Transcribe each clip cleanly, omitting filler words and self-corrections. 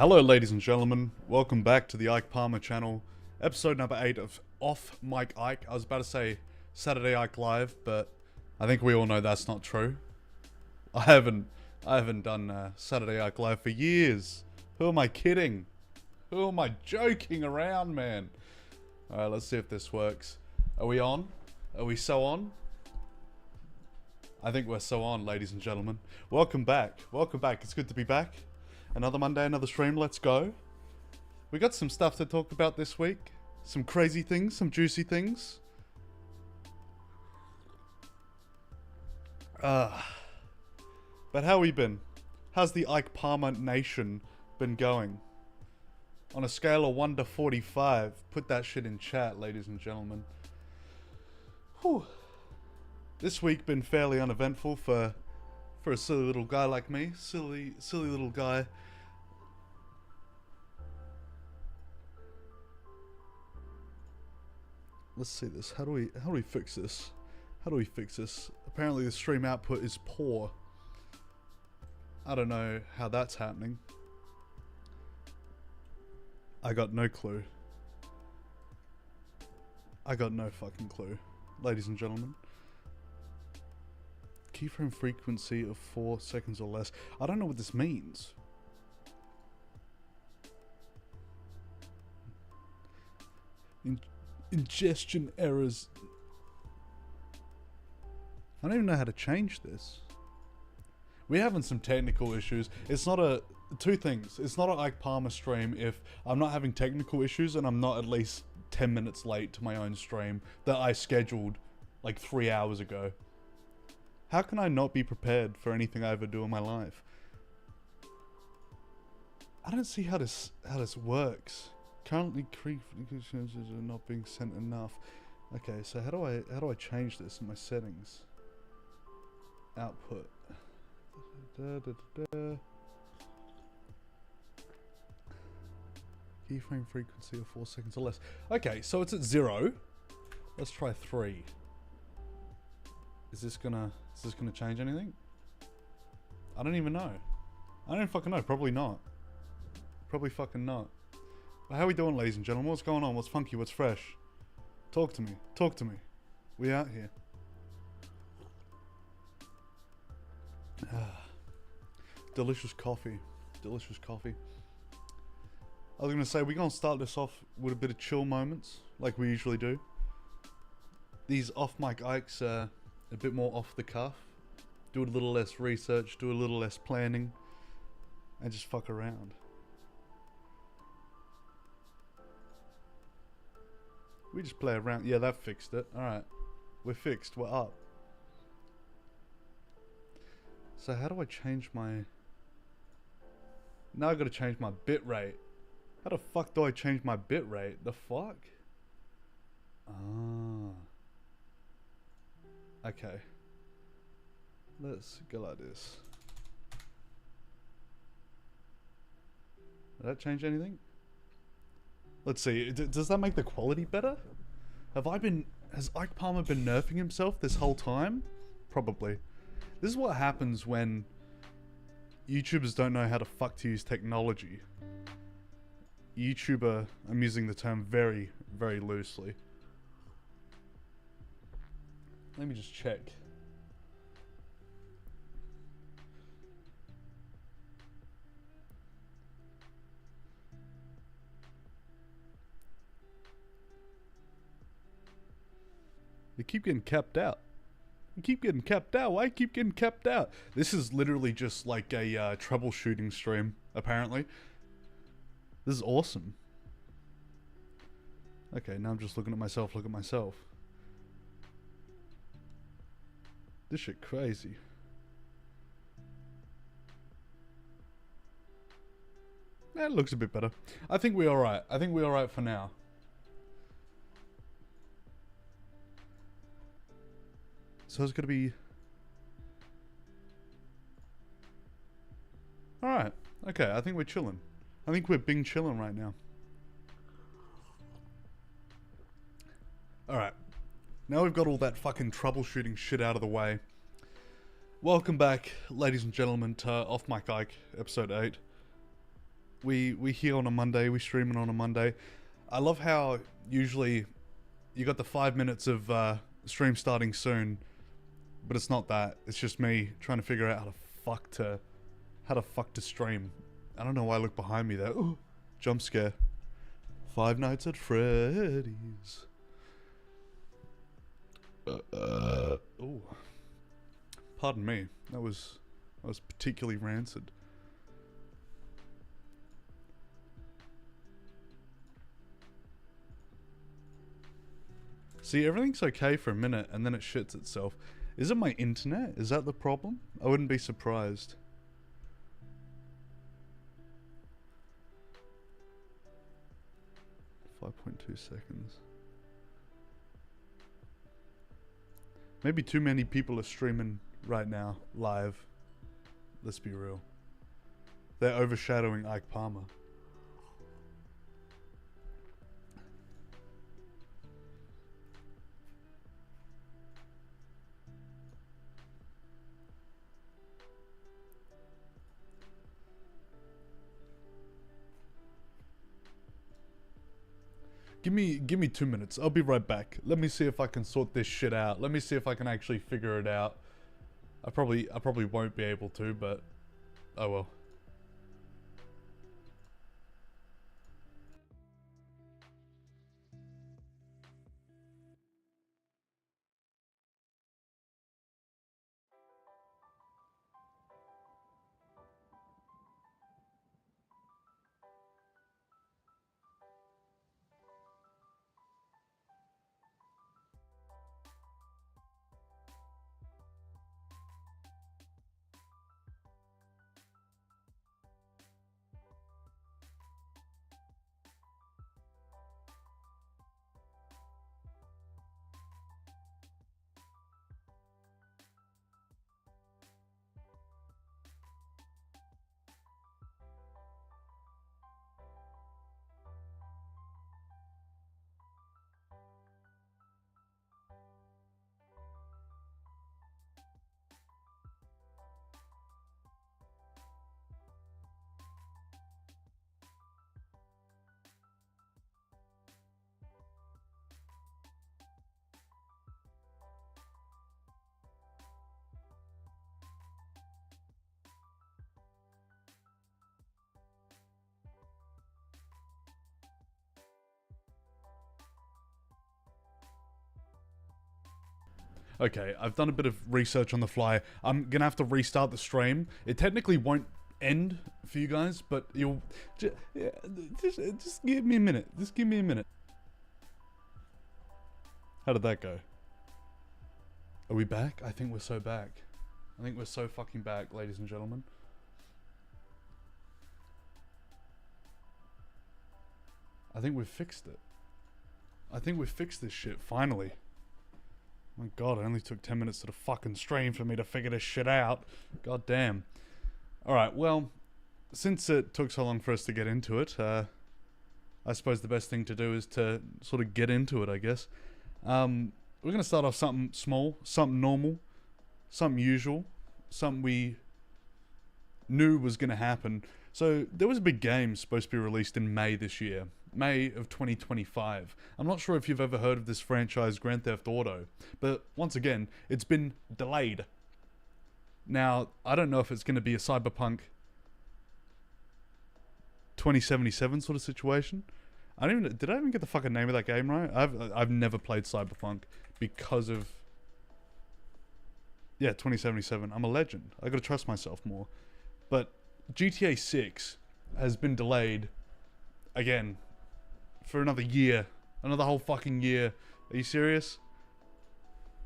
Hello ladies and gentlemen, welcome back to the Ike Palmer channel, episode number 8 of Off Mike Ike. I was about to say Saturday Ike Live, but I think we all know that's not true. I haven't done Saturday Ike Live for years. Who am I kidding? Who am I joking around, man? Alright, let's see if this works. Are we on? Are we so on? I think we're so on, ladies and gentlemen. Welcome back. Welcome back. It's good to be back. Another Monday, another stream. Let's go. We got some stuff to talk about this week. Some crazy things, some juicy things. But how we been? How's the Ike Palmer Nation been going? On a scale of 1 to 45, put that shit in chat, ladies and gentlemen. Whew. This week been fairly uneventful for a silly little guy like me. Silly little guy. Let's see this. How do we fix this? How do we fix this? Apparently the stream output is poor. I don't know how that's happening. I got no clue. I got no fucking clue. Ladies and gentlemen. Keyframe frequency of 4 seconds or less. I don't know what this means. Ingestion errors. I don't even know how to change this. We're having some technical issues. It's not a... Two things. It's not an Ike Palmer stream if I'm not having technical issues and I'm not at least 10 minutes late to my own stream that I scheduled like 3 hours ago. How can I not be prepared for anything I ever do in my life? I don't see how this works. Currently, frequencies are not being sent enough. Okay, so how do I change this in my settings? Output. Keyframe frequency of 4 seconds or less. Okay, so it's at 0. Let's try 3. Is this gonna change anything? I don't even know. I don't fucking know. Probably not. Probably fucking not. But how we doing, ladies and gentlemen? What's going on? What's funky? What's fresh? Talk to me. Talk to me. We out here. Delicious coffee. Delicious coffee. I was gonna say, we're gonna start this off with a bit of chill moments, like we usually do. These off mic Ikes are a bit more off the cuff. Do a little less research, do a little less planning, and just fuck around. We just play around. Yeah, that fixed it. Alright. We're fixed. We're up. So how do I change my... Now I gotta change my bitrate. How the fuck do I change my bitrate? The fuck? Ah. Okay. Let's go like this. Did that change anything? Let's see. Does that make the quality better? Has Ike Palmer been nerfing himself this whole time? Probably. This is what happens when YouTubers don't know how to fuck to use technology. YouTuber, I'm using the term very, very loosely. Let me just check. They keep getting capped out. You keep getting capped out. Why keep getting capped out? This is literally just like a troubleshooting stream, apparently. This is awesome. Okay, now I'm just looking at myself, look at myself. This shit crazy. That looks a bit better. I think we're alright. I think we're alright for now. So it's gonna be... Alright. Okay, I think we're chilling. I think we're Bing chilling right now. Alright. Now we've got all that fucking troubleshooting shit out of the way. Welcome back, ladies and gentlemen, to Off Mike Ike, episode 8. we here on a Monday, we streaming on a Monday. I love how usually you got the 5 minutes of stream starting soon, but it's not that. It's just me trying to figure out how to fuck to stream. I don't know why I look behind me there. Ooh, jump scare. Five Nights at Freddy's. Oh, pardon me. That was particularly rancid. See, everything's okay for a minute and then it shits itself. Is it my internet? Is that the problem? I wouldn't be surprised. .2 seconds. Maybe too many people are streaming right now, live. Let's be real. They're overshadowing Ike Palmer. Give me 2 minutes. I'll be right back. Let me see if I can sort this shit out. Let me see if I can actually figure it out. I probably won't be able to, but oh well. Okay, I've done a bit of research on the fly. I'm gonna have to restart the stream. It technically won't end for you guys, but you'll just give me a minute. Just give me a minute. How did that go? Are we back? I think we're so back. I think we're so fucking back, ladies and gentlemen. I think we've fixed it. I think we've fixed this shit, finally. My god, it only took 10 minutes to the fucking stream for me to figure this shit out. God damn. Alright, well, since it took so long for us to get into it, I suppose the best thing to do is to sort of get into it, I guess. We're going to start off something small, something normal, something usual, something we knew was going to happen. So, there was a big game supposed to be released in May this year. May of 2025. I'm not sure if you've ever heard of this franchise, Grand Theft Auto, but once again, it's been delayed. Now, I don't know if it's going to be a Cyberpunk 2077 sort of situation. Did I even get the fucking name of that game right? I've never played Cyberpunk because of, yeah, 2077. I'm a legend. I gotta trust myself more. But GTA 6 has been delayed again for another year. Another whole fucking year. Are you serious?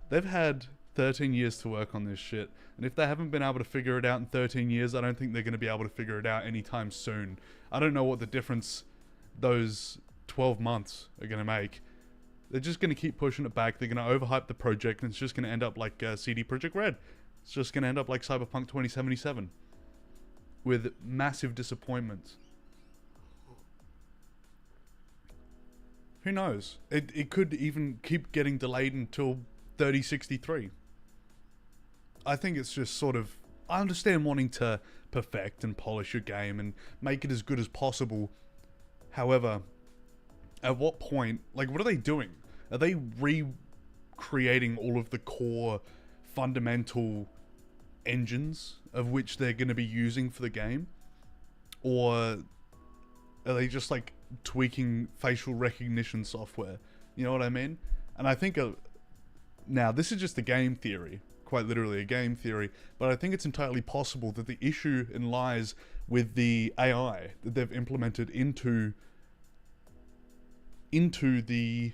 They've had 13 years to work on this shit. And if they haven't been able to figure it out in 13 years, I don't think they're going to be able to figure it out anytime soon. I don't know what the difference those 12 months are going to make. They're just going to keep pushing it back. They're going to overhype the project, and it's just going to end up like CD Projekt Red. It's just going to end up like Cyberpunk 2077. With massive disappointments. Who knows? It could even keep getting delayed until 3063. I think it's just sort of I understand wanting to perfect and polish your game and make it as good as possible. However, at what point, like, what are they doing? Are they recreating all of the core fundamental engines of which they're going to be using for the game? Or are they just like tweaking facial recognition software? You know what I mean? And I think now this is just a game theory, quite literally a game theory, but I think it's entirely possible that the issue lies with the AI that they've implemented into the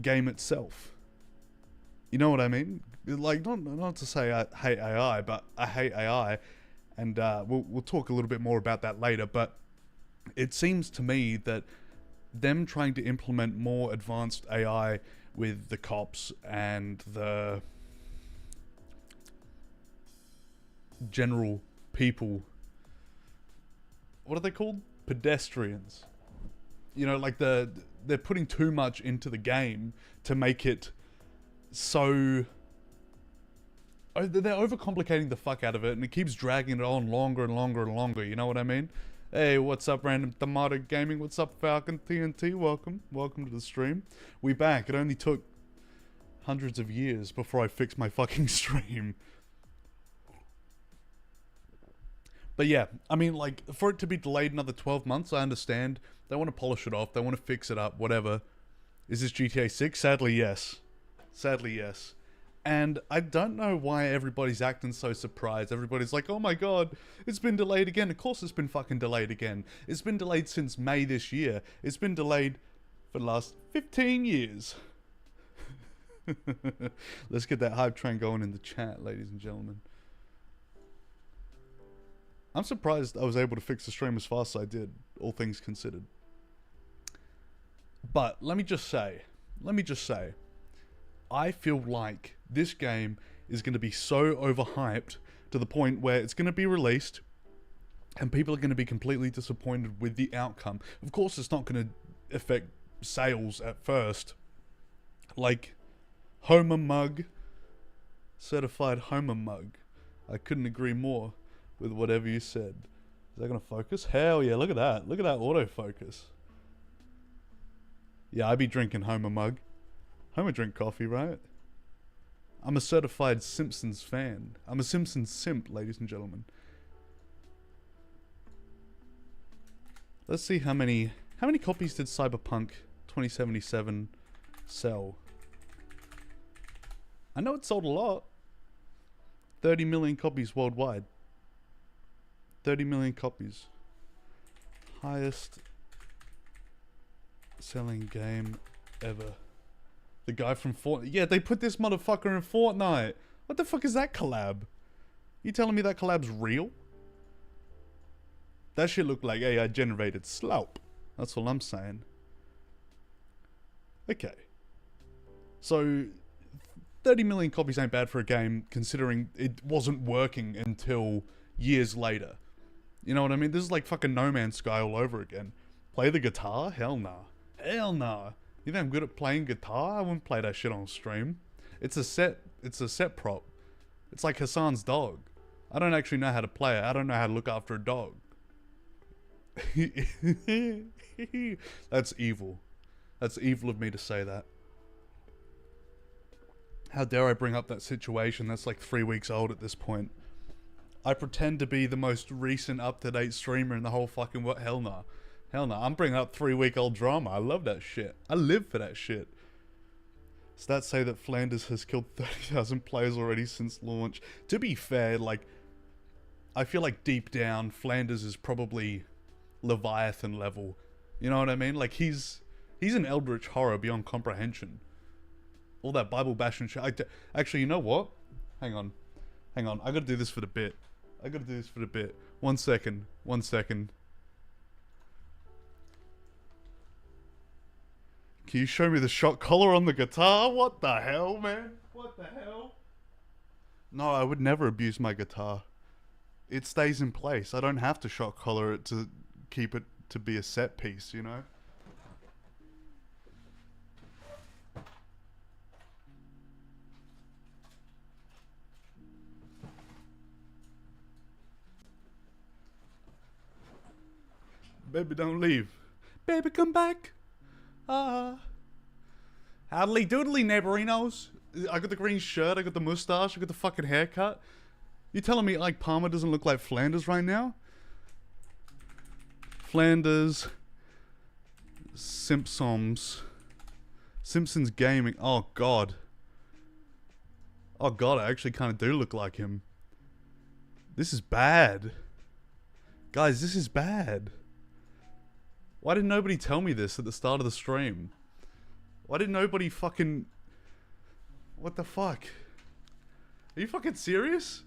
game itself. You know what I mean? Like, not to say I hate AI, but I hate AI, and we'll talk a little bit more about that later. But it seems to me that them trying to implement more advanced AI with the cops and the general people, what are they called? Pedestrians. You know, like they're putting too much into the game to make it so... They're overcomplicating the fuck out of it, and it keeps dragging it on longer and longer and longer, you know what I mean? Hey, what's up, Random Tomato Gaming? What's up, Falcon TNT? Welcome to the stream. We back. It only took hundreds of years before I fixed my fucking stream. But yeah, I mean, like, for it to be delayed another 12 months, I understand. They want to polish it off, they want to fix it up, whatever. Is this GTA 6? Sadly, yes. Sadly, yes. And I don't know why everybody's acting so surprised. Everybody's like, oh my god, it's been delayed again. Of course it's been fucking delayed again. It's been delayed since May this year. It's been delayed for the last 15 years. Let's get that hype train going in the chat, ladies and gentlemen. I'm surprised I was able to fix the stream as fast as I did, all things considered. But let me just say, I feel like this game is going to be so overhyped to the point where it's going to be released and people are going to be completely disappointed with the outcome. Of course, it's not going to affect sales at first. Like, Homer Mug, certified Homer Mug. I couldn't agree more with whatever you said. Is that going to focus? Hell yeah, look at that. Look at that autofocus. Yeah, I be drinking Homer Mug. Homer drink coffee, right? I'm a certified Simpsons fan. I'm a Simpsons simp, ladies and gentlemen. Let's see how many copies did Cyberpunk 2077 sell? I know it sold a lot. 30 million copies worldwide. 30 million copies. Highest selling game ever. The guy from Fortnite. Yeah, they put this motherfucker in Fortnite. What the fuck is that collab? You telling me that collab's real? That shit looked like AI generated slop. That's all I'm saying. Okay. So, 30 million copies ain't bad for a game, considering it wasn't working until years later. You know what I mean? This is like fucking No Man's Sky all over again. Play the guitar? Hell nah. Hell nah. You think I'm good at playing guitar? I wouldn't play that shit on stream. It's a set prop. It's like Hassan's dog. I don't actually know how to play it. I don't know how to look after a dog. That's evil. That's evil of me to say that. How dare I bring up that situation that's like 3 weeks old at this point. I pretend to be the most recent up-to-date streamer in the whole fucking world. Hell nah. Hell no, I'm bringing up 3-week-old drama. I love that shit. I live for that shit. Stats say that Flanders has killed 30,000 players already since launch. To be fair, like, I feel like deep down, Flanders is probably Leviathan level. You know what I mean? Like, he's an eldritch horror beyond comprehension. All that Bible bashing shit. Actually, you know what? Hang on. I gotta do this for the bit. 1 second. Can you show me the shock collar on the guitar? What the hell, man? What the hell? No, I would never abuse my guitar. It stays in place. I don't have to shock collar it to keep it to be a set piece, you know? Baby, don't leave. Baby, come back. Ah. Howdly doodly, neighborinos. I got the green shirt, I got the mustache, I got the fucking haircut. You telling me Ike Palmer doesn't look like Flanders right now? Flanders. Simpsons. Simpsons Gaming. Oh, God. Oh, God, I actually kind of do look like him. This is bad. Guys, this is bad. Why did nobody tell me this at the start of the stream? Why did nobody fucking... What the fuck? Are you fucking serious?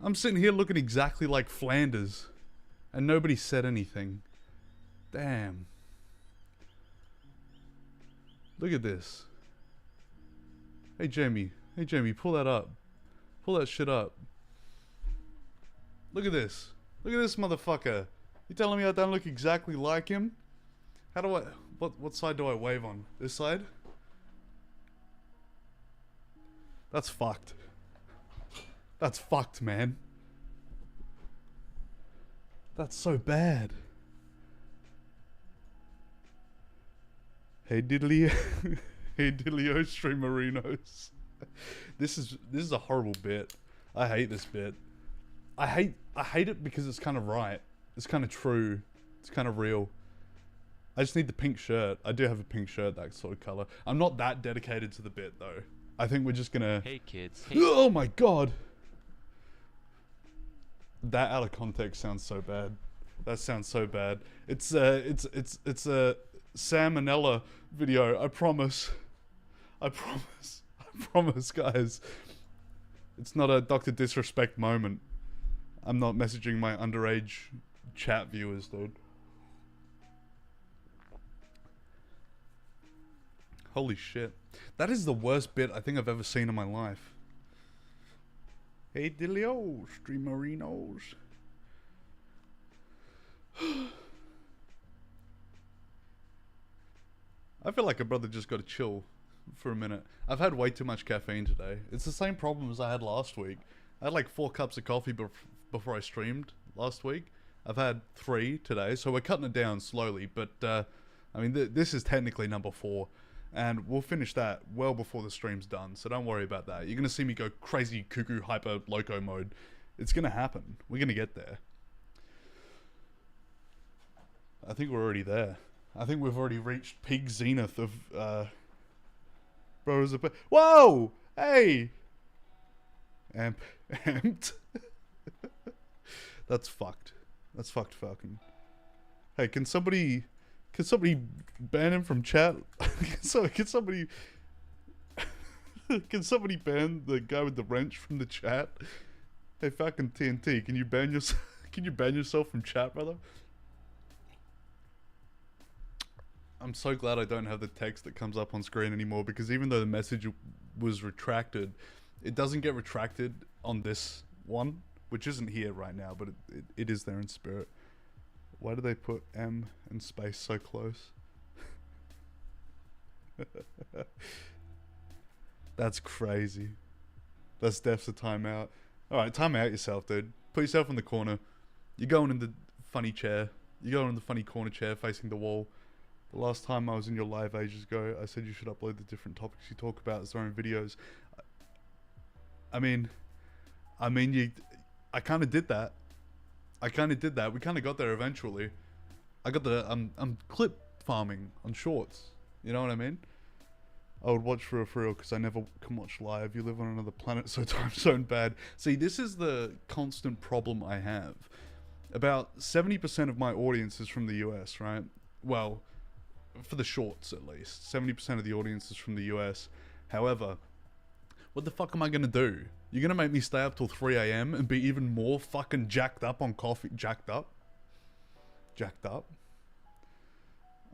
I'm sitting here looking exactly like Flanders. And nobody said anything. Damn. Look at this. Hey, Jamie. Hey, Jamie, pull that up. Pull that shit up. Look at this. Look at this motherfucker. You telling me I don't look exactly like him? How do I... What side do I wave on? This side? That's fucked. That's fucked, man. That's so bad. Hey diddly... hey diddly-o streamerinos. This is a horrible bit. I hate this bit. I hate it because it's kind of right. It's kind of true. It's kind of real. I just need the pink shirt. I do have a pink shirt, that sort of color. I'm not that dedicated to the bit though. I think we're just gonna... Hey kids. Hey. Oh my god! That out of context sounds so bad. That sounds so bad. It's a Sam and Ella video. I promise. I promise. I promise, guys. It's not a Dr. Disrespect moment. I'm not messaging my underage chat viewers, dude. Holy shit. That is the worst bit I think I've ever seen in my life. Hey diddly-o, streamerinos. I feel like a brother just got to chill for a minute. I've had way too much caffeine today. It's the same problem as I had last week. I had like 4 cups of coffee before I streamed last week. I've had 3 today, so we're cutting it down slowly. But, I mean, this is technically number 4. And we'll finish that well before the stream's done, so don't worry about that. You're going to see me go crazy, cuckoo, hyper, loco mode. It's going to happen. We're going to get there. I think we're already there. I think we've already reached peak zenith of, Bros. Whoa! Hey! Amped. That's fucked. That's fucked, Falcon. Hey, can somebody ban him from chat? Can somebody ban the guy with the wrench from the chat? Hey, Falcon TNT, can you ban yourself from chat, brother? I'm so glad I don't have the text that comes up on screen anymore, because even though the message was retracted, it doesn't get retracted on this one, which isn't here right now, but it is there in spirit. Why do they put M and space so close? That's crazy. That's def's a timeout. Alright, time out yourself, dude. Put yourself in the corner. You're going in the funny chair. You're going in the funny corner chair facing the wall. The last time I was in your live ages ago, I said you should upload the different topics you talk about as their own videos. I mean, I kind of did that. We kind of got there eventually. I got the, I'm clip farming on shorts. You know what I mean? I would watch for real because I never can watch live. You live on another planet, so time zone bad. See, this is the constant problem I have. About 70% of my audience is from the US, right? Well, for the shorts at least. 70% of the audience is from the US. However, what the fuck am I gonna do? You're gonna make me stay up till 3 AM and be even more fucking jacked up on coffee? Jacked up?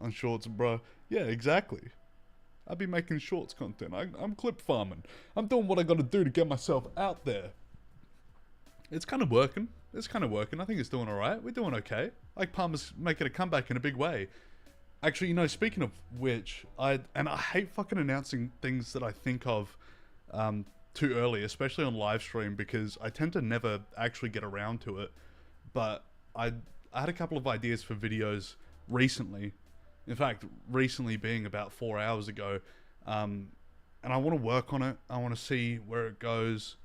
On shorts, bro. Yeah, exactly. I'd be making shorts content. I'm clip farming. I'm doing what I gotta do to get myself out there. It's kind of working. I think it's doing alright. We're doing okay. Ike Palmer's making a comeback in a big way. Actually, you know, speaking of which, I hate fucking announcing things that I think of too early, especially on live stream, because I tend to never actually get around to it. But I I had a couple of ideas for videos recently. In fact, recently being about 4 hours ago. And I want to work on it. I want to see where it goes.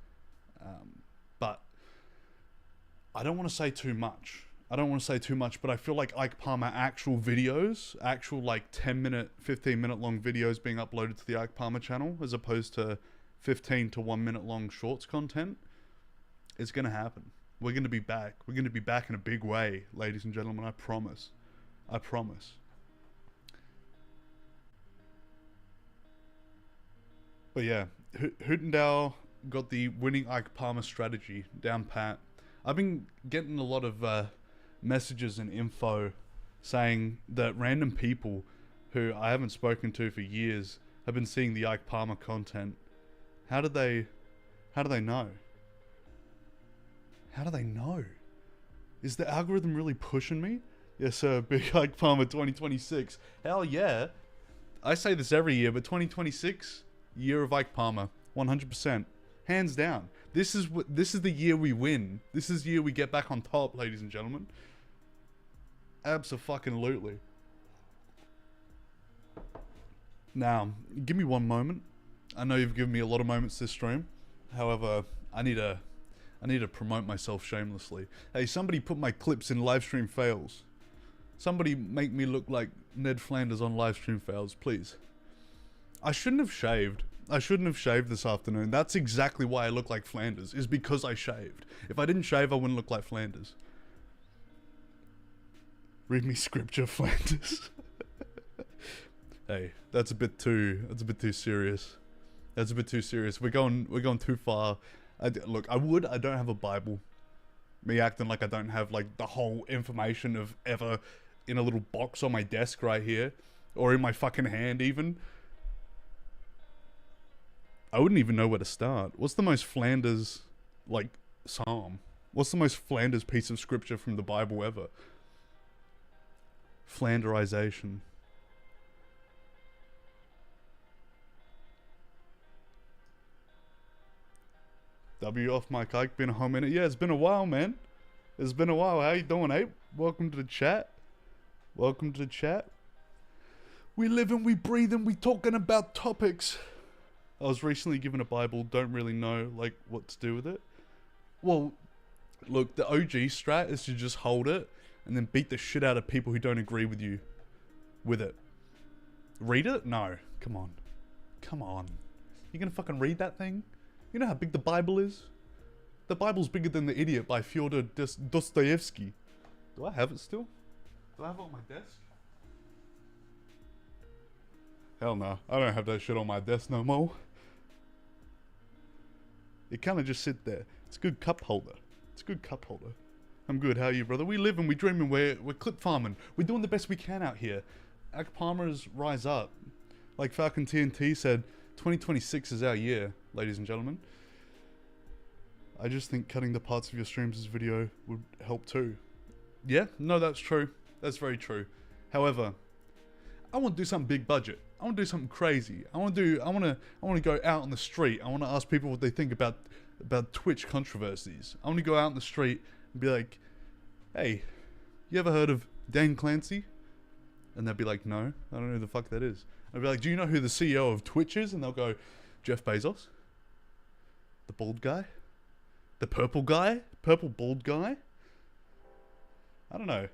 But I don't want to say too much. But I feel like Ike Palmer actual videos, actual like 10 minute, 15 minute long videos being uploaded to the Ike Palmer channel, as opposed to 15 to 1 minute long shorts content, is going to happen. We're going to be back. We're going to be back in a big way, ladies and gentlemen. I promise. I promise. But yeah, Hootendow got the winning Ike Palmer strategy down pat. I've been getting a lot of messages and info saying that random people who I haven't spoken to for years have been seeing the Ike Palmer content. How do they know? How do they know? Is the algorithm really pushing me? Yes, sir. Big Ike Palmer 2026. Hell yeah. I say this every year, but 2026, year of Ike Palmer. 100%. Hands down. This is the year we win. This is the year we get back on top, ladies and gentlemen. Abso-fucking-lutely. Now, give me one moment. I know you've given me a lot of moments this stream. However, I need to promote myself shamelessly. Hey, somebody put my clips in livestream fails. Somebody make me look like Ned Flanders on livestream fails, please. I shouldn't have shaved. I shouldn't have shaved this afternoon. That's exactly why I look like Flanders, is because I shaved. If I didn't shave, I wouldn't look like Flanders. Read me scripture, Flanders. Hey, that's a bit too serious. That's a bit too serious. We're going too far. Look, I don't have a Bible. Me acting like I don't have like the whole information of ever in a little box on my desk right here, or in my fucking hand even. I wouldn't even know where to start. What's the most Flanders, like, psalm? What's the most Flanders piece of scripture from the Bible ever? Flanderization. W off Mike Ike, been a whole minute. Yeah, it's been a while, man. It's been a while. How you doing, Ape? Welcome to the chat. Welcome to the chat. We live and we breathe and we talking about topics. I was recently given a Bible, don't really know, like, what to do with it. Well, look, the OG strat is to just hold it and then beat the shit out of people who don't agree with you with it. Read it? No. Come on. Come on. You gonna fucking read that thing? You know how big the Bible is? The Bible's bigger than The Idiot by Fyodor Dostoevsky. Do I have it still? Do I have it on my desk? Hell no. I don't have that shit on my desk no more. It kind of just sit there. It's a good cup holder. It's a good cup holder. I'm good. How are you, brother? We live and we dream and we're clip farming. We're doing the best we can out here. Ike Palmer's rise up. Like Falcon TNT said, 2026 is our year, ladies and gentlemen. I just think cutting the parts of your streams as video would help too. Yeah, no, that's true. That's very true. However, I want to do something big budget. I want to do something crazy. I want to go out on the street. I want to ask people what they think about Twitch controversies. I want to go out on the street and be like, "Hey, you ever heard of Dan Clancy?" And they'll be like, "No, I don't know who the fuck that is." I'd be like, "Do you know who the CEO of Twitch is?" And they'll go, "Jeff Bezos." The bald guy? The purple guy? Purple bald guy? I don't know.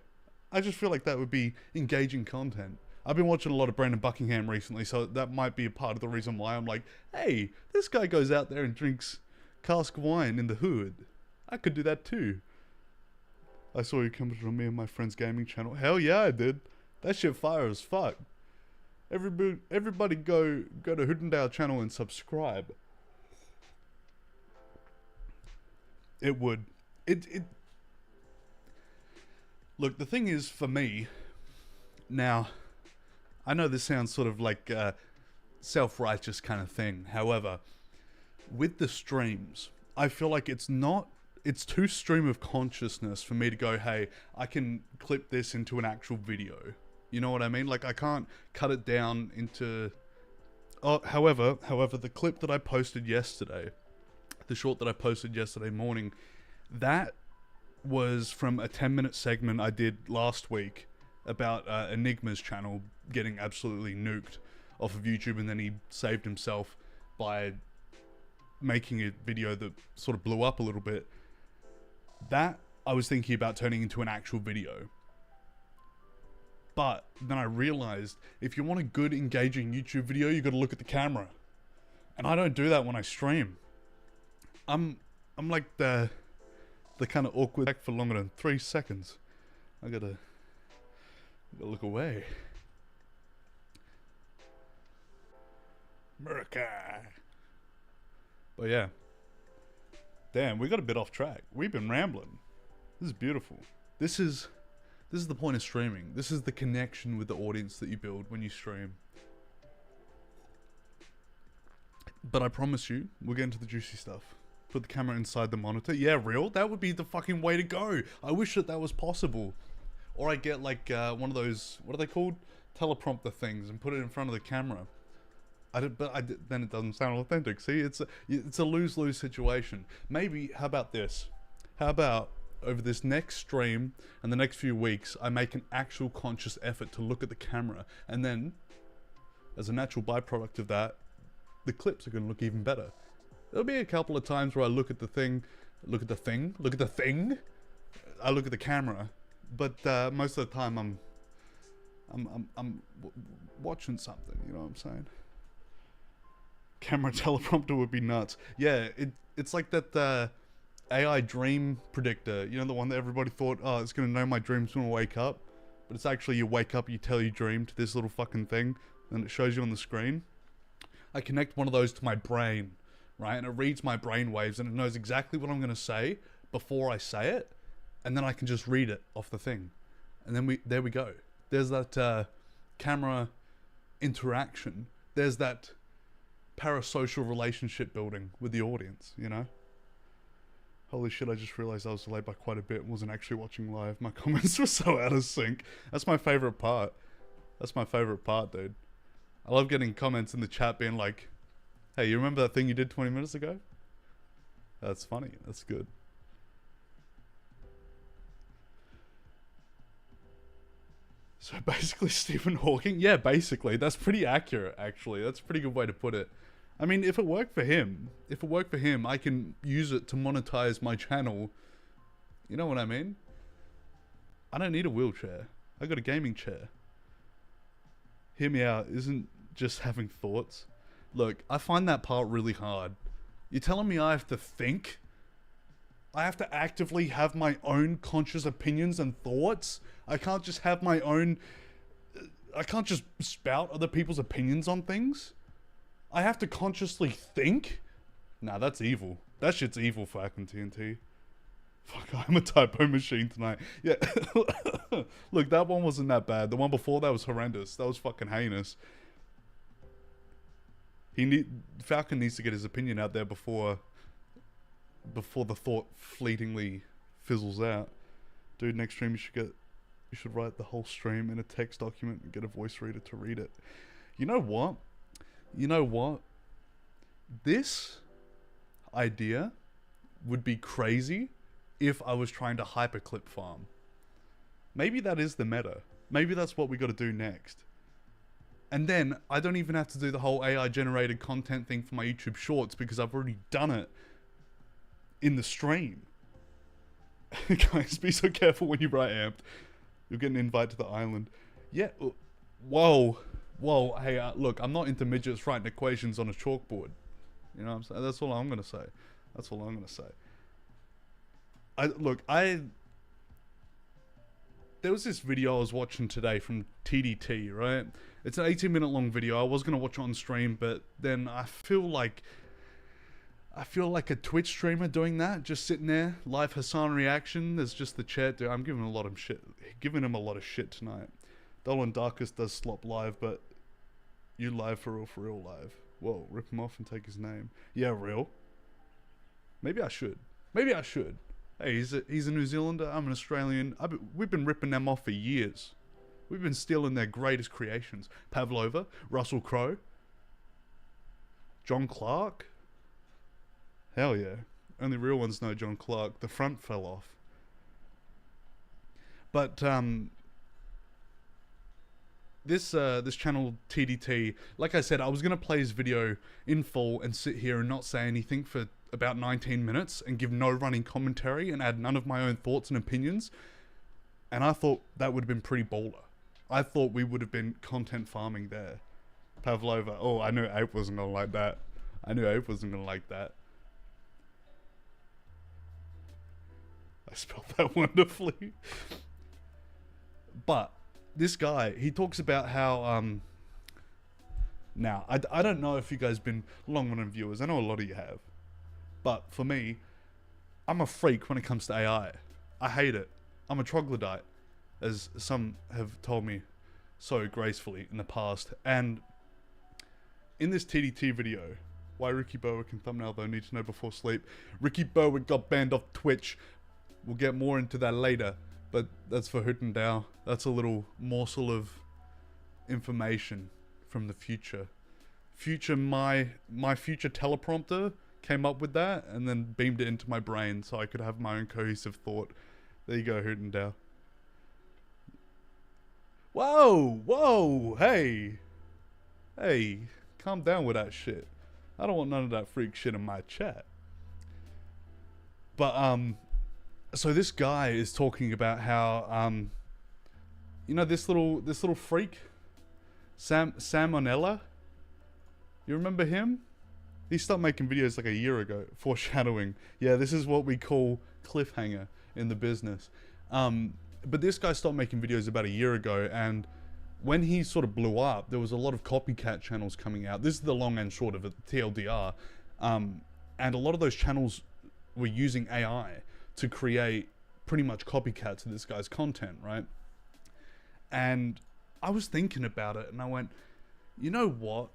I just feel like that would be engaging content. I've been watching a lot of Brandon Buckingham recently, so that might be a part of the reason why I'm like, hey, this guy goes out there and drinks cask wine in the hood. I could do that too. I saw you commented on me and my friend's gaming channel. Hell yeah, I did. That shit fire as fuck. Everybody go to Hoodendale channel and subscribe. It would. Look, the thing is, for me, now, I know this sounds sort of like a self-righteous kind of thing. However, with the streams, I feel like it's too stream of consciousness for me to go, hey, I can clip this into an actual video. You know what I mean? Like, I can't cut it down into... Oh, however, the clip that I posted yesterday, the short that I posted yesterday morning, that was from a 10-minute segment I did last week about Enigma's channel getting absolutely nuked off of YouTube, and then he saved himself by making a video that sort of blew up a little bit. That I was thinking about turning into an actual video. But then I realized if you want a good engaging YouTube video, you got to look at the camera. And I don't do that when I stream. I'm like the kind of awkward act for longer than 3 seconds. I gotta look away. America. But yeah. Damn, we got a bit off track. We've been rambling. This is beautiful. This is the point of streaming. This is the connection with the audience that you build when you stream. But I promise you, we'll get into the juicy stuff. Put the camera inside the monitor. Yeah, real? That would be the fucking way to go. I wish that was possible. Or I get like one of those, what are they called? Teleprompter things, and put it in front of the camera. Then it doesn't sound authentic. See, it's a lose-lose situation. Maybe, how about this? How about over this next stream and the next few weeks, I make an actual conscious effort to look at the camera, and then, as a natural byproduct of that, the clips are going to look even better. There'll be a couple of times where I look at the camera, but most of the time I'm watching something. You know what I'm saying? Camera teleprompter would be nuts. Yeah, it's like that AI dream predictor. You know, the one that everybody thought, oh, it's gonna know my dreams when I wake up, but it's actually you wake up, you tell your dream to this little fucking thing, and it shows you on the screen. I connect one of those to my brain, right? And it reads my brain waves, and it knows exactly what I'm gonna say before I say it, and then I can just read it off the thing, and then there we go. There's that camera interaction. There's that parasocial relationship building with the audience, you know? Holy shit, I just realized I was delayed by quite a bit and wasn't actually watching live. My comments were so out of sync. That's my favorite part. That's my favorite part, dude. I love getting comments in the chat being like, hey, you remember that thing you did 20 minutes ago? That's funny. That's good. So basically Stephen Hawking? Yeah, basically. That's pretty accurate, actually. That's a pretty good way to put it. I mean, if it worked for him, I can use it to monetize my channel. You know what I mean? I don't need a wheelchair. I got a gaming chair. Hear me out. Isn't just having thoughts. Look, I find that part really hard. You're telling me I have to think? I have to actively have my own conscious opinions and thoughts? I can't just have my own... I can't just spout other people's opinions on things? I have to consciously think? Nah, that's evil. That shit's evil, fucking TNT. Fuck, I'm a typo machine tonight. Yeah. Look, that one wasn't that bad. The one before that was horrendous. That was fucking heinous. Falcon needs to get his opinion out there before the thought fleetingly fizzles out. Dude, next stream you should write the whole stream in a text document and get a voice reader to read it. You know what? This idea would be crazy if I was trying to hyperclip farm. Maybe that is the meta. Maybe that's what we got to do next. And then I don't even have to do the whole AI generated content thing for my YouTube shorts because I've already done it in the stream. Guys, be so careful when you write amped. You'll get an invite to the island. Yeah. Whoa. Hey, look, I'm not into midgets writing equations on a chalkboard. You know what I'm saying? That's all I'm going to say. That's all I'm going to say. There was this video I was watching today from TDT, right? It's an 18-minute long video. I was going to watch it on stream, but then I feel like a Twitch streamer doing that, just sitting there, live Hassan reaction. There's just the chat. Dude, I'm giving him a lot of shit tonight. Dolan Darkus does slop live, but you live for real live. Whoa, rip him off and take his name. Yeah, real. Maybe I should. Hey, he's a New Zealander. I'm an Australian. We've been ripping them off for years. We've been stealing their greatest creations. Pavlova, Russell Crowe, John Clark. Hell yeah. Only real ones know John Clark. The front fell off. But this channel TDT, like I said, I was gonna play his video in full and sit here and not say anything for about 19 minutes and give no running commentary and add none of my own thoughts and opinions. And I thought that would have been pretty baller. I thought we would have been content farming there. Pavlova. Oh, I knew Ape wasn't gonna like that. I spelled that wonderfully. But this guy, he talks about how now I don't know if you guys been long-running viewers. I know a lot of you have, but for me, I'm a freak when it comes to AI. I hate it. I'm a troglodyte, as some have told me so gracefully in the past. And in this TDT video, why Ricky Berwick and thumbnail though need to know before sleep. Ricky Berwick got banned off Twitch. We'll get more into that later, but that's for Hutendao. That's a little morsel of information from the future. My future teleprompter came up with that and then beamed it into my brain so I could have my own cohesive thought. There you go, Hutendao. Whoa, hey, calm down with that shit. I don't want none of that freak shit in my chat. But so this guy is talking about how you know this little freak, Salmonella. You remember him? He stopped making videos like a year ago. Foreshadowing. Yeah, this is what we call cliffhanger in the business. But this guy stopped making videos about a year ago, and when he sort of blew up, there was a lot of copycat channels coming out. This is the long and short of it, TLDR. And a lot of those channels were using AI to create pretty much copycats to this guy's content, right? And I was thinking about it and I went, you know what?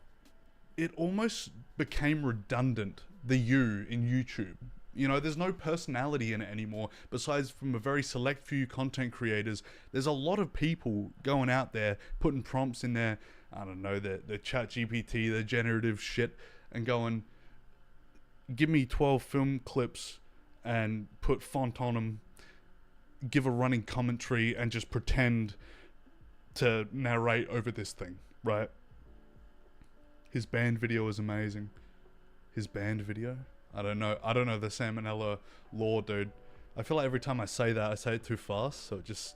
It almost became redundant, the you in YouTube. You know, there's no personality in it anymore, besides from a very select few content creators. There's a lot of people going out there, putting prompts in their, I don't know, their ChatGPT, their generative shit, and going, give me 12 film clips and put font on them, give a running commentary, and just pretend to narrate over this thing, right? His band video is amazing. His band video? I don't know the Salmonella lore, dude. I feel like every time I say that, I say it too fast, so it just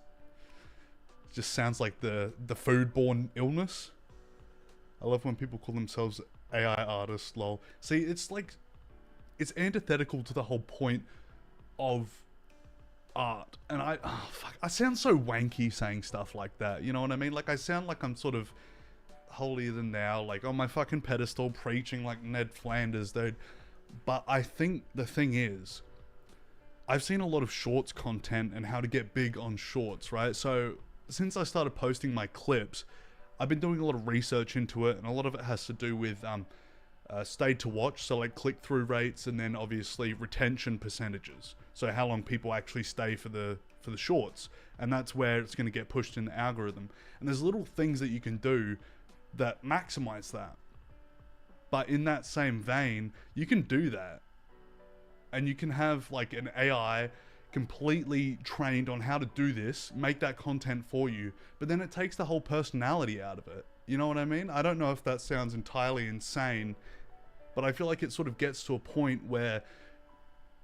sounds like the foodborne illness. I love when people call themselves AI artists, lol. See, it's like, it's antithetical to the whole point of art. And I sound so wanky saying stuff like that, you know what I mean? Like, I sound like I'm sort of holier than thou, like on my fucking pedestal preaching like Ned Flanders, dude. But I think the thing is, I've seen a lot of shorts content and how to get big on shorts, right? So since I started posting my clips, I've been doing a lot of research into it, and a lot of it has to do with stayed to watch, so like click-through rates, and then obviously retention percentages, so how long people actually stay for the shorts, and that's where it's going to get pushed in the algorithm. And there's little things that you can do that maximize that. But in that same vein, you can do that, and you can have like an AI completely trained on how to do this, make that content for you, but then it takes the whole personality out of it. You know what I mean? I don't know if that sounds entirely insane, but I feel like it sort of gets to a point where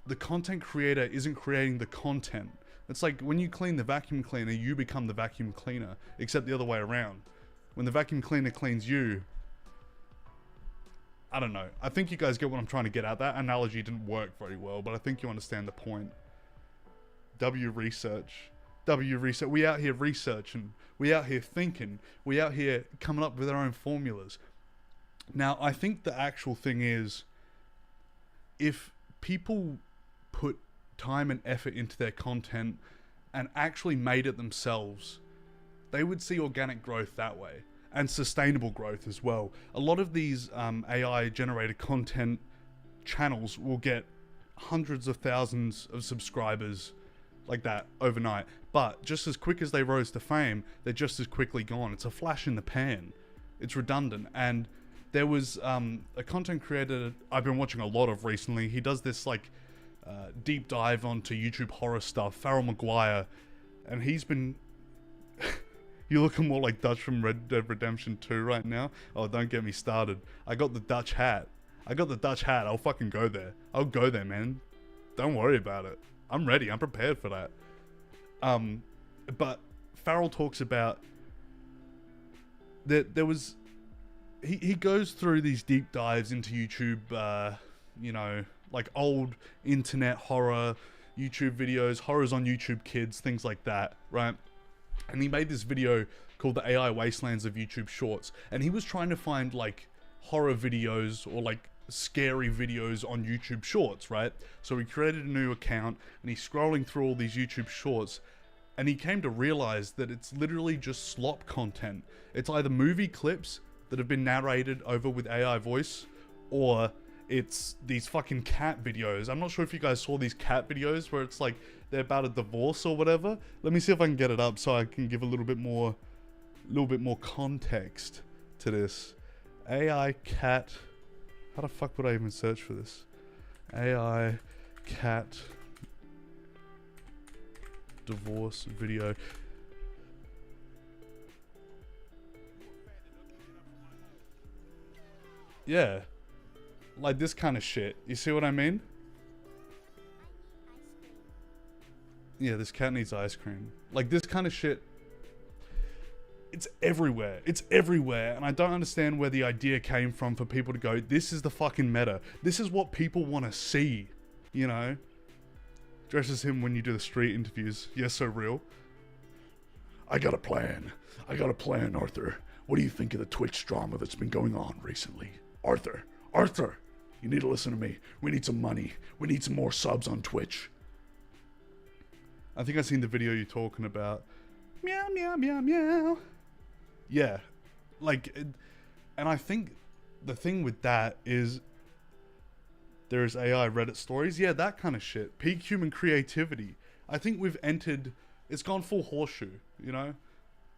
the content creator isn't creating the content. It's like when you clean the vacuum cleaner, you become the vacuum cleaner, except the other way around. When the vacuum cleaner cleans you, I don't know. I think you guys get what I'm trying to get at. That analogy didn't work very well, but I think you understand the point. W research. We out here researching. We out here thinking. We out here coming up with our own formulas. Now, I think the actual thing is, if people put time and effort into their content and actually made it themselves, they would see organic growth that way. And sustainable growth as well. A lot of these AI generated content channels will get hundreds of thousands of subscribers like that overnight, but just as quick as they rose to fame, they're just as quickly gone. It's a flash in the pan. It's redundant. And there was a content creator I've been watching a lot of recently. He does this like deep dive onto YouTube horror stuff, Farrell Maguire. and he's been... You're looking more like Dutch from Red Dead Redemption 2 right now. Oh, don't get me started. I got the Dutch hat. I'll fucking go there. I'll go there, man. Don't worry about it. I'm ready. I'm prepared for that. But Farrell talks about that there was... He goes through these deep dives into YouTube, you know, like old internet horror, YouTube videos, horrors on YouTube Kids, things like that, right? And he made this video called the AI Wastelands of YouTube Shorts. And he was trying to find like horror videos or like scary videos on YouTube Shorts, right? So he created a new account and he's scrolling through all these YouTube Shorts, and he came to realize that it's literally just slop content. It's either movie clips that have been narrated over with AI voice, or it's these fucking cat videos. I'm not sure if you guys saw these cat videos where it's like they're about a divorce or whatever. Let me see if I can get it up so I can give a little bit more context to this. AI cat. How the fuck would I even search for this? AI cat divorce video. Yeah. Like this kind of shit. You see what I mean? Yeah, this cat needs ice cream. Like this kind of shit. It's everywhere. It's everywhere. And I don't understand where the idea came from for people to go, this is the fucking meta. This is what people want to see. You know? Dresses him when you do the street interviews. Yes, so real. I got a plan. Arthur. What do you think of the Twitch drama that's been going on recently? Arthur, you need to listen to me. We need some money. We need some more subs on Twitch. I think I've seen the video you're talking about. Meow, meow, meow, meow. Yeah. Like, and I think the thing with that is there's AI Reddit stories. Yeah, that kind of shit. Peak human creativity. I think we've entered, it's gone full horseshoe, you know?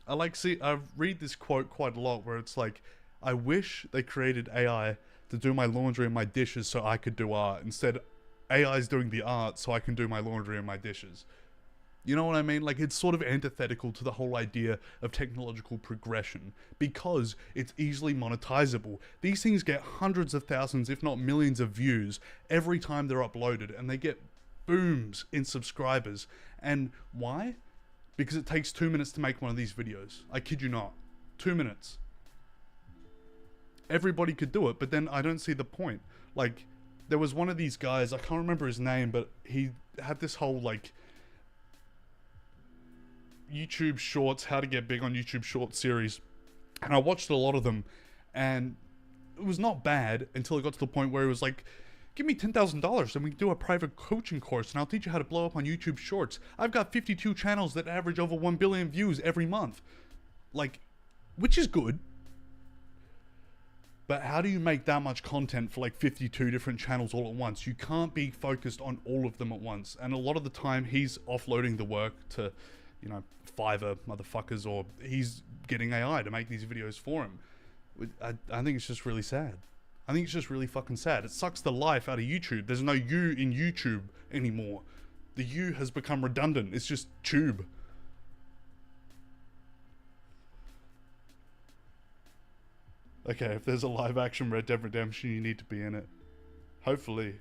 I read this quote quite a lot where it's like, I wish they created AI to do my laundry and my dishes so I could do art. Instead, AI's doing the art so I can do my laundry and my dishes. You know what I mean? Like, it's sort of antithetical to the whole idea of technological progression because it's easily monetizable. These things get hundreds of thousands, if not millions of views every time they're uploaded, and they get booms in subscribers. And why? Because it takes 2 minutes to make one of these videos. I kid you not. 2 minutes. Everybody could do it, but then I don't see the point. Like, there was one of these guys, I can't remember his name, but he had this whole, like, YouTube Shorts, how to get big on YouTube Shorts series. And I watched a lot of them, and it was not bad until it got to the point where it was like, give me $10,000 and we can do a private coaching course and I'll teach you how to blow up on YouTube Shorts. I've got 52 channels that average over 1 billion views every month. Like, which is good. But how do you make that much content for like 52 different channels all at once? You can't be focused on all of them at once. And a lot of the time he's offloading the work to, you know, Fiverr motherfuckers, or he's getting AI to make these videos for him. I think it's just really sad. I think it's just really fucking sad. It sucks the life out of YouTube. There's no you in YouTube anymore. The you has become redundant. It's just tube. Okay, if there's a live action Red Dead Redemption, you need to be in it. Hopefully.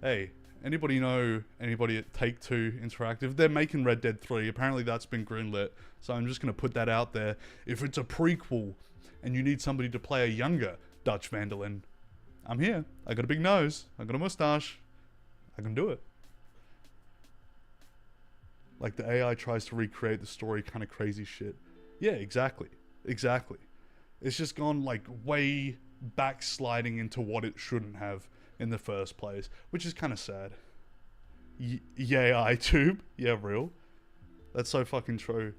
Hey, anybody know anybody at Take-Two Interactive? They're making Red Dead 3. Apparently that's been greenlit. So I'm just going to put that out there. If it's a prequel and you need somebody to play a younger Dutch van der Linde, I'm here. I got a big nose. I got a mustache. I can do it. Like the AI tries to recreate the story kind of crazy shit. Yeah, exactly. It's just gone like way backsliding into what it shouldn't have in the first place, which is kind of sad. Yay, iTube. Yeah, real. That's so fucking true.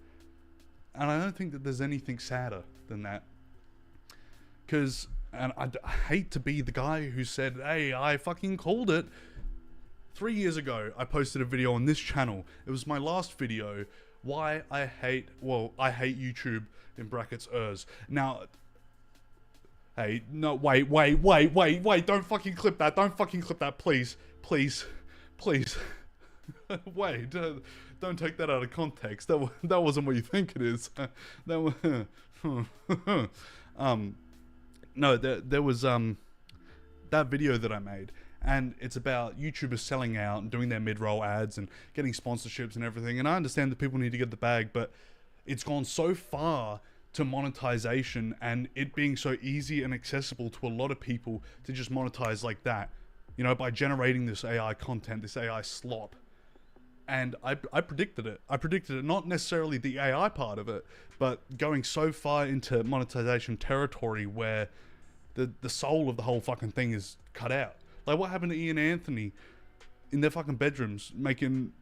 And I don't think that there's anything sadder than that. Because, and I hate to be the guy who said, hey, I fucking called it. 3 years ago, I posted a video on this channel. It was my last video. Why I hate YouTube, in brackets, ers. Now, hey, no, wait, don't fucking clip that, please. Wait, don't take that out of context. That wasn't what you think it is. That was, no, there was that video that I made, and it's about YouTubers selling out and doing their mid-roll ads and getting sponsorships and everything. And I understand that people need to get the bag, but it's gone so far to monetization and it being so easy and accessible to a lot of people to just monetize like that, you know, by generating this AI content, this AI slop. And I predicted it. I predicted it, not necessarily the AI part of it, but going so far into monetization territory where the soul of the whole fucking thing is cut out. Like what happened to Ian Anthony in their fucking bedrooms making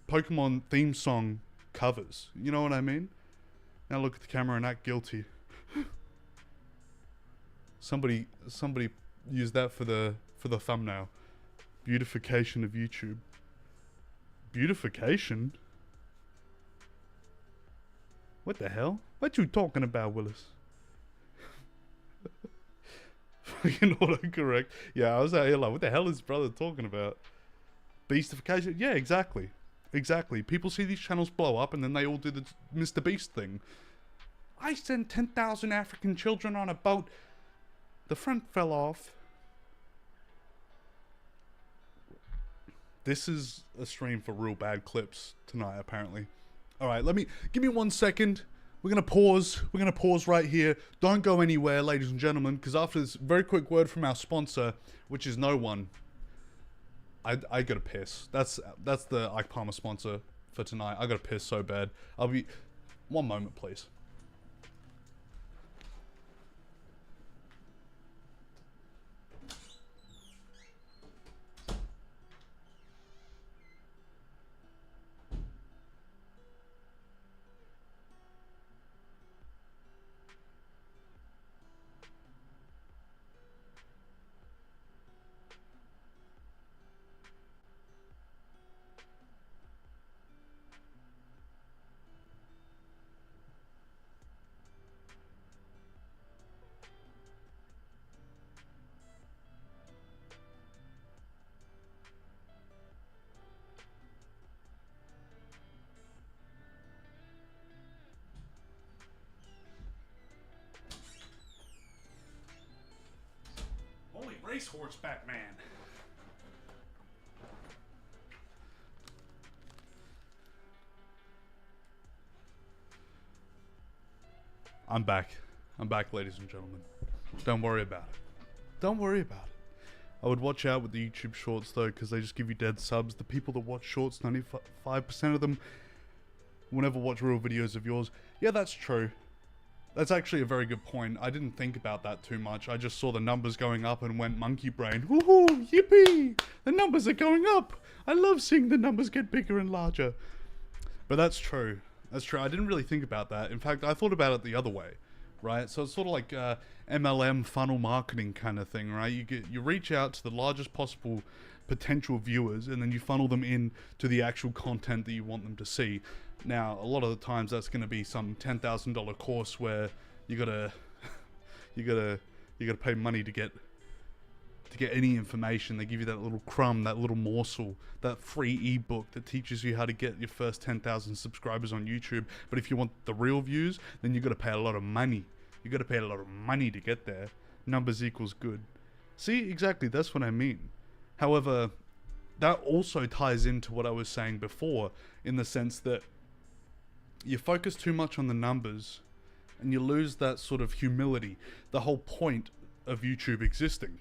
Pokemon theme song covers? You know what I mean? Now look at the camera and act guilty. Somebody used that for the thumbnail. Beautification of YouTube. Beautification? What the hell? What you talking about, Willis? Fucking autocorrect. Yeah, I was out here like, what the hell is his brother talking about? Beastification? Yeah, exactly. Exactly. People see these channels blow up and then they all do the Mr. Beast thing. I sent 10,000 African children on a boat. The front fell off. This is a stream for real bad clips tonight, apparently. Alright, give me 1 second. We're gonna pause. We're gonna pause right here. Don't go anywhere, ladies and gentlemen, because after this very quick word from our sponsor, which is no one, I gotta piss. That's the Ike Palmer sponsor for tonight. I gotta piss so bad. I'll be... 1 moment, please. Racehorse Batman. I'm back, ladies and gentlemen. Don't worry about it. Don't worry about it. I would watch out with the YouTube shorts though, because they just give you dead subs. The people that watch shorts, 95% of them will never watch real videos of yours. Yeah, that's true. That's actually a very good point. I didn't think about that too much. I just saw the numbers going up and went monkey brain. Woohoo! Yippee! The numbers are going up! I love seeing the numbers get bigger and larger. But that's true. That's true. I didn't really think about that. In fact, I thought about it the other way, right? So it's sort of like MLM funnel marketing kind of thing, right? You reach out to the largest possible potential viewers and then you funnel them in to the actual content that you want them to see. Now, a lot of the times that's going to be some $10,000 course where you gotta pay money to get any information. They give you that little crumb, that little morsel, that free ebook that teaches you how to get your first 10,000 subscribers on YouTube. But if you want the real views, then you got to pay a lot of money. You got to pay a lot of money to get there. Numbers equals good. See, exactly, that's what I mean. However, that also ties into what I was saying before, in the sense that you focus too much on the numbers and you lose that sort of humility. The whole point of YouTube existing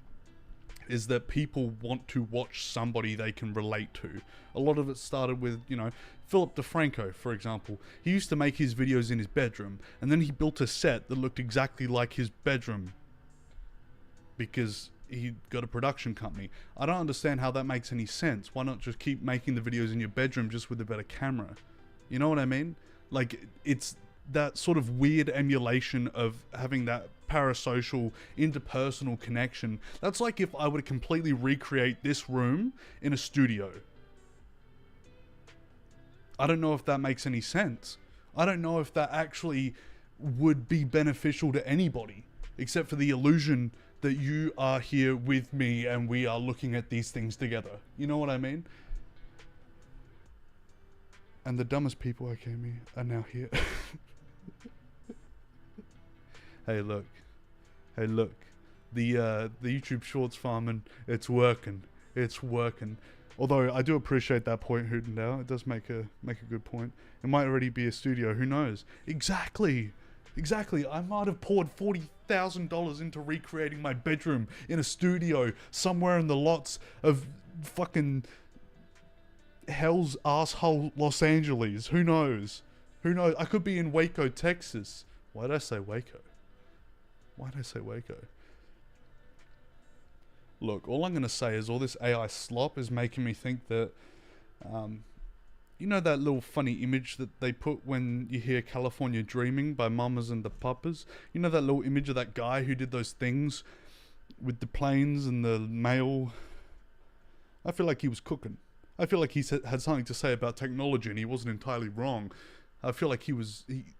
is that people want to watch somebody they can relate to. A lot of it started with, you know, Philip DeFranco, for example. He used to make his videos in his bedroom, and then he built a set that looked exactly like his bedroom because he got a production company. I don't understand how that makes any sense. Why not just keep making the videos in your bedroom just with a better camera? You know what I mean? Like, it's that sort of weird emulation of having that parasocial, interpersonal connection. That's like if I were to completely recreate this room in a studio. I don't know if that makes any sense. I don't know if that actually would be beneficial to anybody, except for the illusion that you are here with me and we are looking at these things together. You know what I mean? And the dumbest people, okay, me, are now here. Hey, look. Hey, look. The YouTube Shorts farming, it's working. It's working. Although I do appreciate that point, Hootendale. It does make a good point. It might already be a studio. Who knows? Exactly. Exactly. I might have poured $40,000 into recreating my bedroom in a studio somewhere in the lots of fucking hell's asshole Los Angeles. Who knows? Who knows? I could be in Waco, Texas. Why did I say Waco? Why did I say Waco? Look, all I'm going to say is all this AI slop is making me think that, you know that little funny image that they put when you hear California Dreaming by Mamas and the Papas? You know that little image of that guy who did those things with the planes and the mail? I feel like he was cooking. I feel like he had something to say about technology and he wasn't entirely wrong. I feel like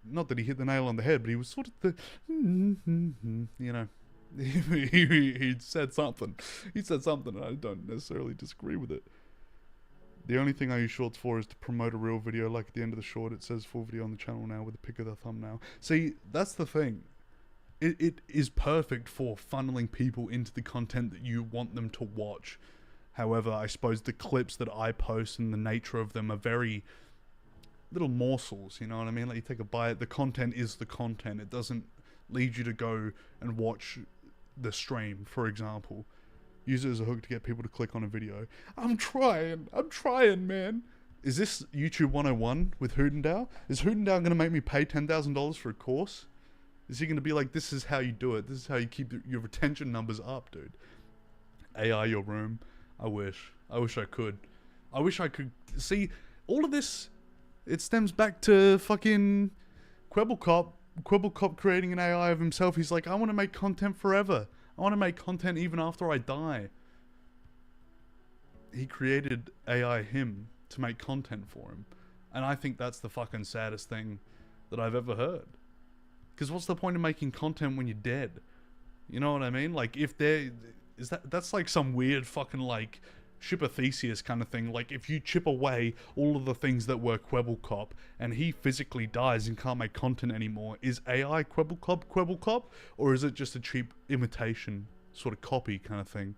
not that he hit the nail on the head, but he was sort of the, you know. he said something. He said something and I don't necessarily disagree with it. The only thing I use shorts for is to promote a real video. Like at the end of the short it says full video on the channel now with a pic of the thumbnail. See, that's the thing. It is perfect for funneling people into the content that you want them to watch. However, I suppose the clips that I post and the nature of them are very little morsels, you know what I mean? Like you take a bite, the content is the content. It doesn't lead you to go and watch the stream, for example. Use it as a hook to get people to click on a video. I'm trying, man. Is this YouTube 101 with Hootendale? Is Hootendale going to make me pay $10,000 for a course? Is he going to be like, this is how you do it. This is how you keep your retention numbers up, dude. AI your room. I wish I could. I wish I could. See, all of this, it stems back to fucking Kwebbelkop. Kwebbelkop creating an AI of himself. He's like, I want to make content forever. I want to make content even after I die. He created AI him to make content for him. And I think that's the fucking saddest thing that I've ever heard. Because what's the point of making content when you're dead? You know what I mean? Like, if that's like some weird fucking like Ship of Theseus kind of thing. Like, if you chip away all of the things that were Kwebbelkop and he physically dies and can't make content anymore, is AI Kwebbelkop? Or is it just a cheap imitation sort of copy kind of thing?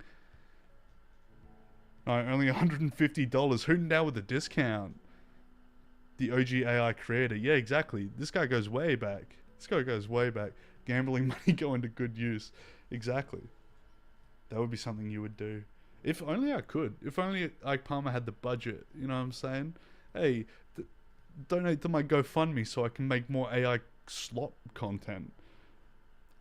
No, only $150. Hootendale with a discount. The OG AI creator. Yeah, exactly. This guy goes way back. Gambling money going to good use. Exactly. That would be something you would do. If only I could. If only Ike Palmer had the budget. You know what I'm saying? Hey, donate to my GoFundMe so I can make more AI slop content.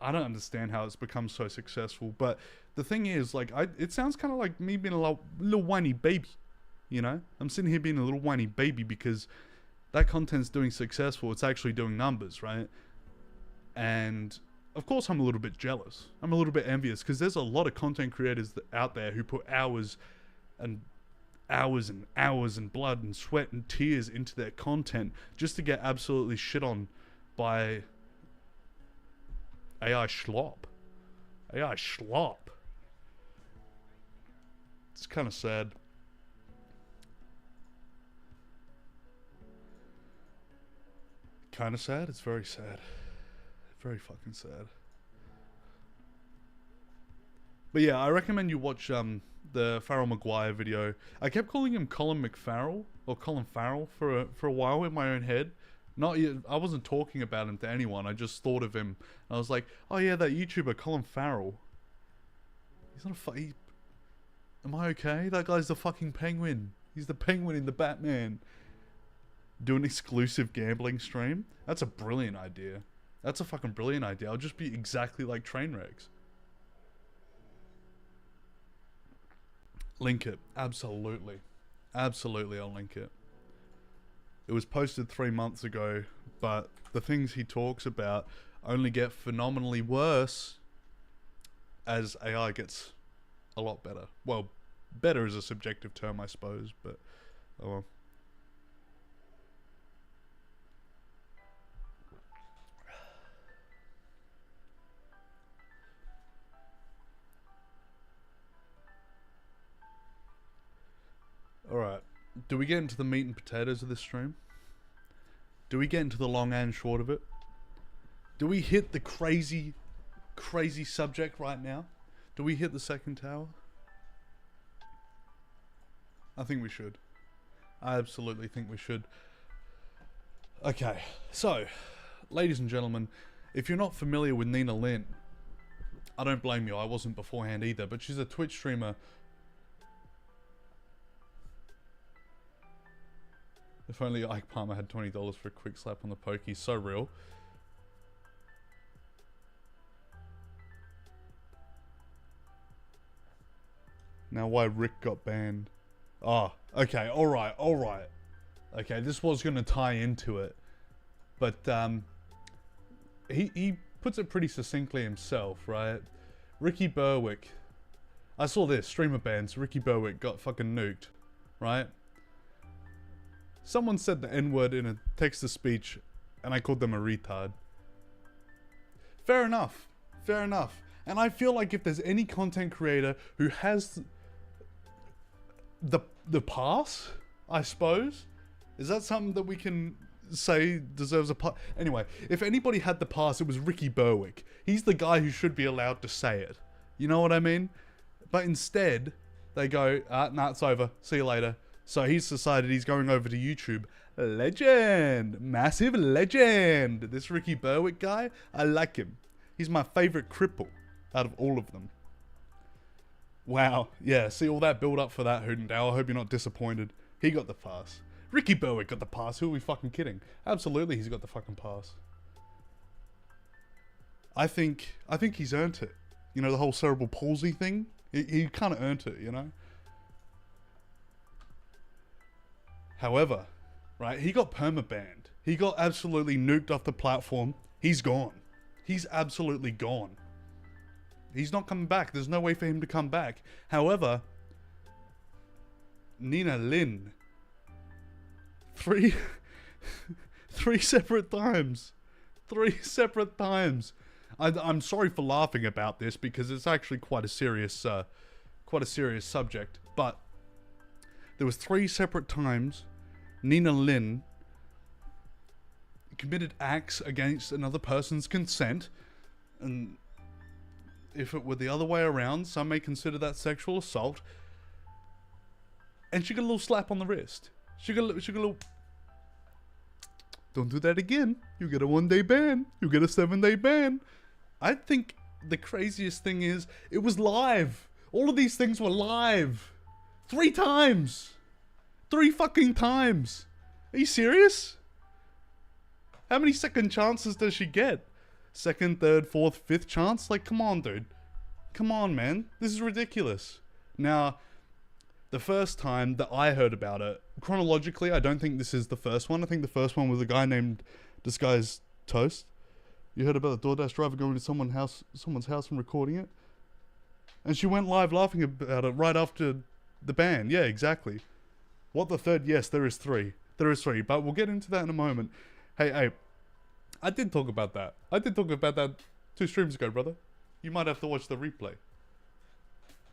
I don't understand how it's become so successful. But the thing is, like, it sounds kind of like me being a little whiny baby. You know? I'm sitting here being a little whiny baby because that content's doing successful. It's actually doing numbers, right? And of course I'm a little bit jealous. I'm a little bit envious because there's a lot of content creators out there who put hours and hours and hours and blood and sweat and tears into their content just to get absolutely shit on by AI schlop. AI schlop. It's kind of sad. Kind of sad? It's very sad. Very fucking sad. But yeah, I recommend you watch the Farrell Maguire video. I kept calling him Colin McFarrell or Colin Farrell for a while in my own head. I wasn't talking about him to anyone. I just thought of him. I was like, oh yeah, that YouTuber Colin Farrell. He's not a am I okay? That guy's the fucking Penguin. He's the Penguin in the Batman. Do an exclusive gambling stream? That's a brilliant idea. That's a fucking brilliant idea. I'll just be exactly like Trainwrecks. Link it. Absolutely. Absolutely, I'll link it. It was posted 3 months ago, but the things he talks about only get phenomenally worse as AI gets a lot better. Well, better is a subjective term, I suppose, but oh well. Alright, do we get into the meat and potatoes of this stream? Do we get into the long and short of it? Do we hit the crazy subject right now? Do we hit the second tower? I think we should. I absolutely think we should. Okay, so, ladies and gentlemen, if you're not familiar with Nina Lin, I don't blame you, I wasn't beforehand either, but she's a Twitch streamer. If only Ike Palmer had $20 for a quick slap on the pokey, so real. Now why Rick got banned. Oh, okay, alright. Okay, this was going to tie into it. But, he puts it pretty succinctly himself, right? Ricky Berwick. I saw this, streamer bans, Ricky Berwick got fucking nuked, right? Someone said the N-word in a text-to-speech, and I called them a retard. Fair enough. And I feel like if there's any content creator who has the pass, I suppose, is that something that we can say deserves a pass? Anyway, if anybody had the pass, it was Ricky Berwick. He's the guy who should be allowed to say it. You know what I mean? But instead, they go, nah, it's over. See you later. So he's decided he's going over to YouTube. Legend! Massive legend! This Ricky Berwick guy, I like him. He's my favorite cripple out of all of them. Wow. Yeah, see all that build up for that, Hoodendale. I hope you're not disappointed. He got the pass. Ricky Berwick got the pass. Who are we fucking kidding? Absolutely, he's got the fucking pass. I think he's earned it. You know, the whole cerebral palsy thing? He kind of earned it, you know? However, right, he got perma-banned. He got absolutely nuked off the platform. He's gone. He's absolutely gone. He's not coming back. There's no way for him to come back. However, Nina Lin, three separate times. I'm sorry for laughing about this because it's actually quite a serious subject. But there was 3 separate times Nina Lin committed acts against another person's consent, and if it were the other way around, some may consider that sexual assault. And she got a little slap on the wrist. She got a little. Don't do that again. You get a 1-day ban. You get a 7-day ban. I think the craziest thing is it was live. All of these things were live. 3 times. 3 fucking times. Are you serious? How many second chances does she get? 2nd, 3rd, 4th, 5th chance? Like, come on, dude. Come on, man. This is ridiculous. Now, the first time that I heard about it, chronologically, I don't think this is the first one. I think the first one was a guy named Disguised Toast. You heard about the DoorDash driver going to someone's house and recording it? And she went live laughing about it right after the ban. Yeah, exactly. What the third? Yes, there is 3. There is 3, but we'll get into that in a moment. Hey, I did talk about that. 2 streams ago, brother. You might have to watch the replay.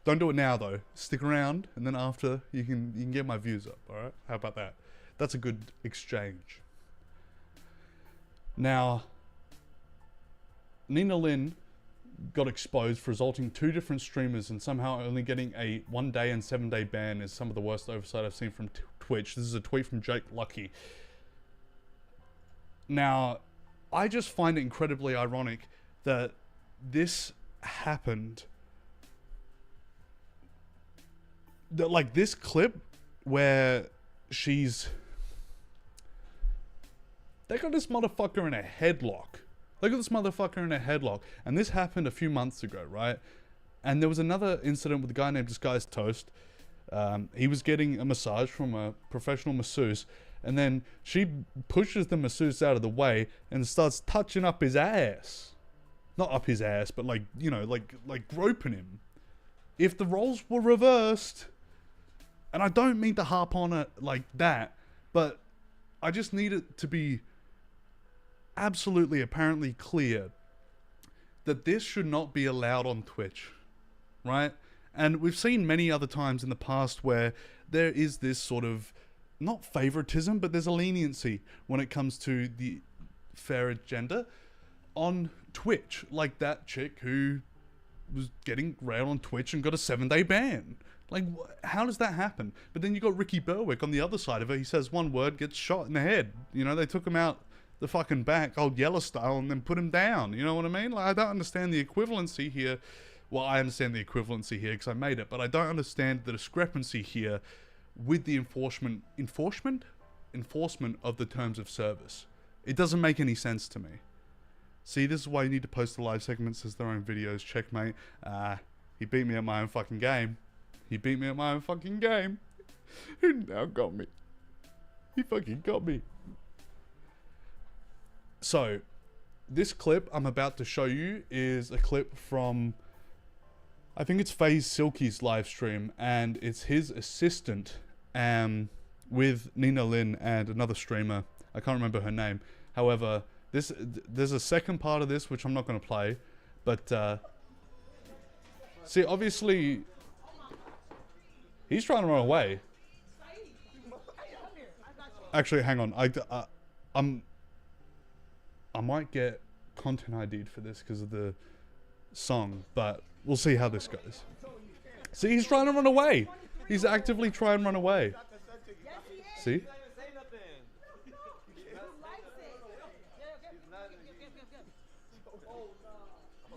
Don't do it now, though. Stick around, and then after, you can get my views up, alright? How about that? That's a good exchange. Now, Nina Lin got exposed for assaulting 2 different streamers and somehow only getting a 1-day and 7-day ban is some of the worst oversight I've seen from Twitch. This is a tweet from Jake Lucky. Now, I just find it incredibly ironic that this happened. That, like, this clip where they got this motherfucker in a headlock. And this happened a few months ago, right? And there was another incident with a guy named Disguised Toast. He was getting a massage from a professional masseuse, and then she pushes the masseuse out of the way and starts touching up his ass. Not up his ass, but like, you know, like groping him. If the roles were reversed, and I don't mean to harp on it like that, but I just need it to be absolutely apparently clear that this should not be allowed on Twitch, right? And we've seen many other times in the past where there is this sort of not favoritism, but there's a leniency when it comes to the fair agenda on Twitch. Like that chick who was getting railed on Twitch and got a 7-day ban. Like, how does that happen? But then you got Ricky Berwick on the other side of it. He says one word, gets shot in the head. You know, they took him out the fucking back, old Yeller style, and then put him down. You know what I mean? Like, I don't understand the equivalency here. Well, I understand the equivalency here because I made it, but I don't understand the discrepancy here with the enforcement of the terms of service. It doesn't make any sense to me. See, this is why you need to post the live segments as their own videos. Checkmate. He beat me at my own fucking game. He beat me at my own fucking game. Who now got me? He fucking got me. So, this clip I'm about to show you is a clip from, I think it's FaZe Silky's live stream, and it's his assistant with Nina Lin and another streamer. I can't remember her name. However, there's a second part of this which I'm not going to play, but see, obviously he's trying to run away. Actually, hang on. I might get content ID'd for this because of the song, but we'll see how this goes. See, he's trying to run away. He's actively trying to run away. See?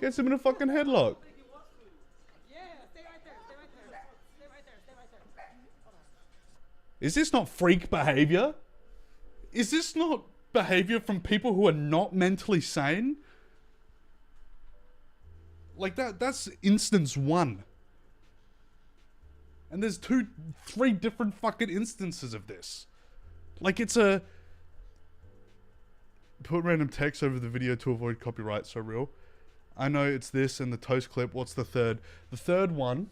Gets him in a fucking headlock. Is this not freak behavior? Is this not behavior from people who are not mentally sane? Like that's instance 1. And there's 3 different fucking instances of this. Like it's a... Put random text over the video to avoid copyright, so real. I know it's this and the toast clip. What's the third? The third one,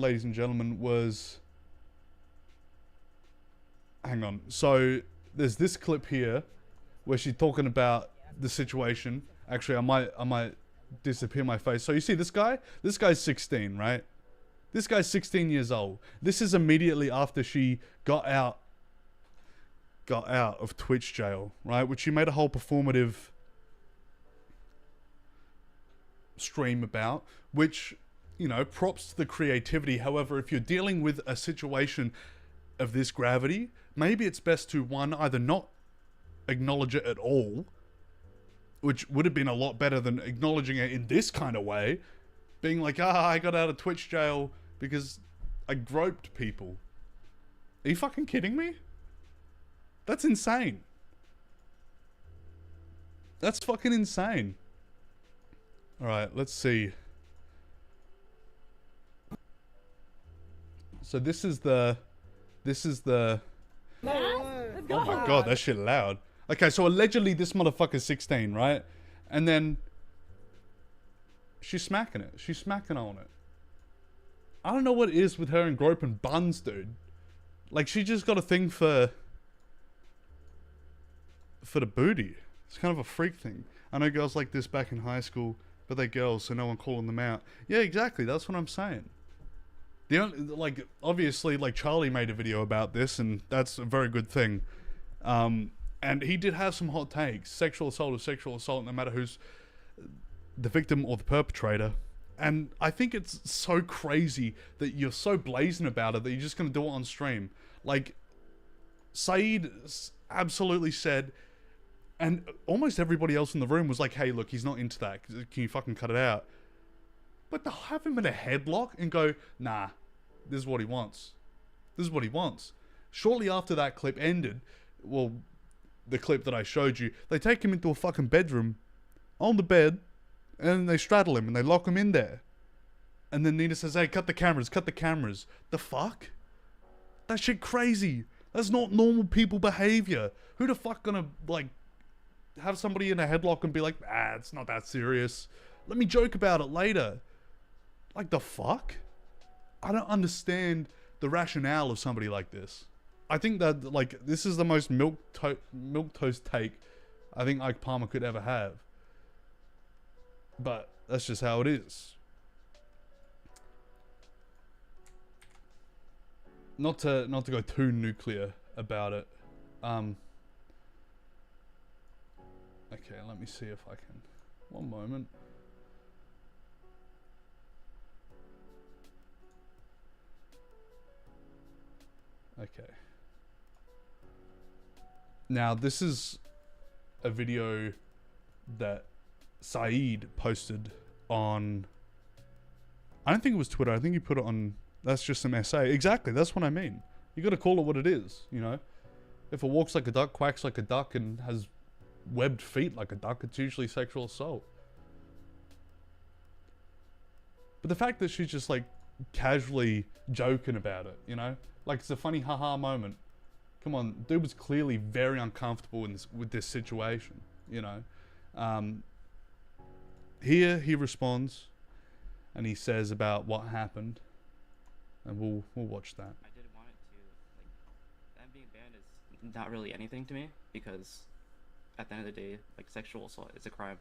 ladies and gentlemen, was... Hang on. So there's this clip here where she's talking about the situation. Actually, I might disappear my face. So you see this guy? This guy's 16, right? This guy's 16 years old. This is immediately after she got out of Twitch jail, right? Which she made a whole performative stream about, which, you know, props to the creativity. However, if you're dealing with a situation of this gravity, maybe it's best to, one, either not acknowledge it at all, which would have been a lot better than acknowledging it in this kind of way, being like, I got out of Twitch jail because I groped people. Are you fucking kidding me? That's insane. That's fucking insane. Alright, let's see. So this is the... Oh my god, that shit loud. Okay, so allegedly this motherfucker's 16, right? And then... she's smacking it. She's smacking on it. I don't know what it is with her and groping buns, dude. Like, she just got a thing for the booty. It's kind of a freak thing. I know girls like this back in high school, but they're girls, so no one calling them out. Yeah, exactly. That's what I'm saying. The only, like, obviously, like, Charlie made a video about this, and that's a very good thing. And he did have some hot takes. Sexual assault is sexual assault, no matter who's the victim or the perpetrator. And I think it's so crazy that you're so blazing about it that you're just going to do it on stream. Like, Saeed absolutely said, and almost everybody else in the room was like, hey, look, he's not into that. Can you fucking cut it out? But to have him in a headlock and go, nah, this is what he wants. This is what he wants. Shortly after that clip ended, well, the clip that I showed you, they take him into a fucking bedroom, on the bed, and they straddle him and they lock him in there. And then Nina says, hey, cut the cameras, cut the cameras. The fuck? That shit crazy. That's not normal people behavior. Who the fuck gonna, like, have somebody in a headlock and be like, it's not that serious. Let me joke about it later. Like, the fuck? I don't understand the rationale of somebody like this. I think that, like, this is the most milquetoast take I think Ike Palmer could ever have. But that's just how it is. not to go too nuclear about it. Okay, let me see if I can. One moment. Okay. Now, this is a video that Saeed posted on... I don't think it was Twitter. I think he put it on... That's just some essay. Exactly, that's what I mean. You gotta call it what it is, you know? If it walks like a duck, quacks like a duck, and has webbed feet like a duck, it's usually sexual assault. But the fact that she's just like casually joking about it, you know? Like it's a funny haha moment. Come on, dude was clearly very uncomfortable in with this situation, you know? Here he responds and he says about what happened, and we'll watch that. I didn't want it to, like, that being banned is not really anything to me, because at the end of the day, like, sexual assault is a crime,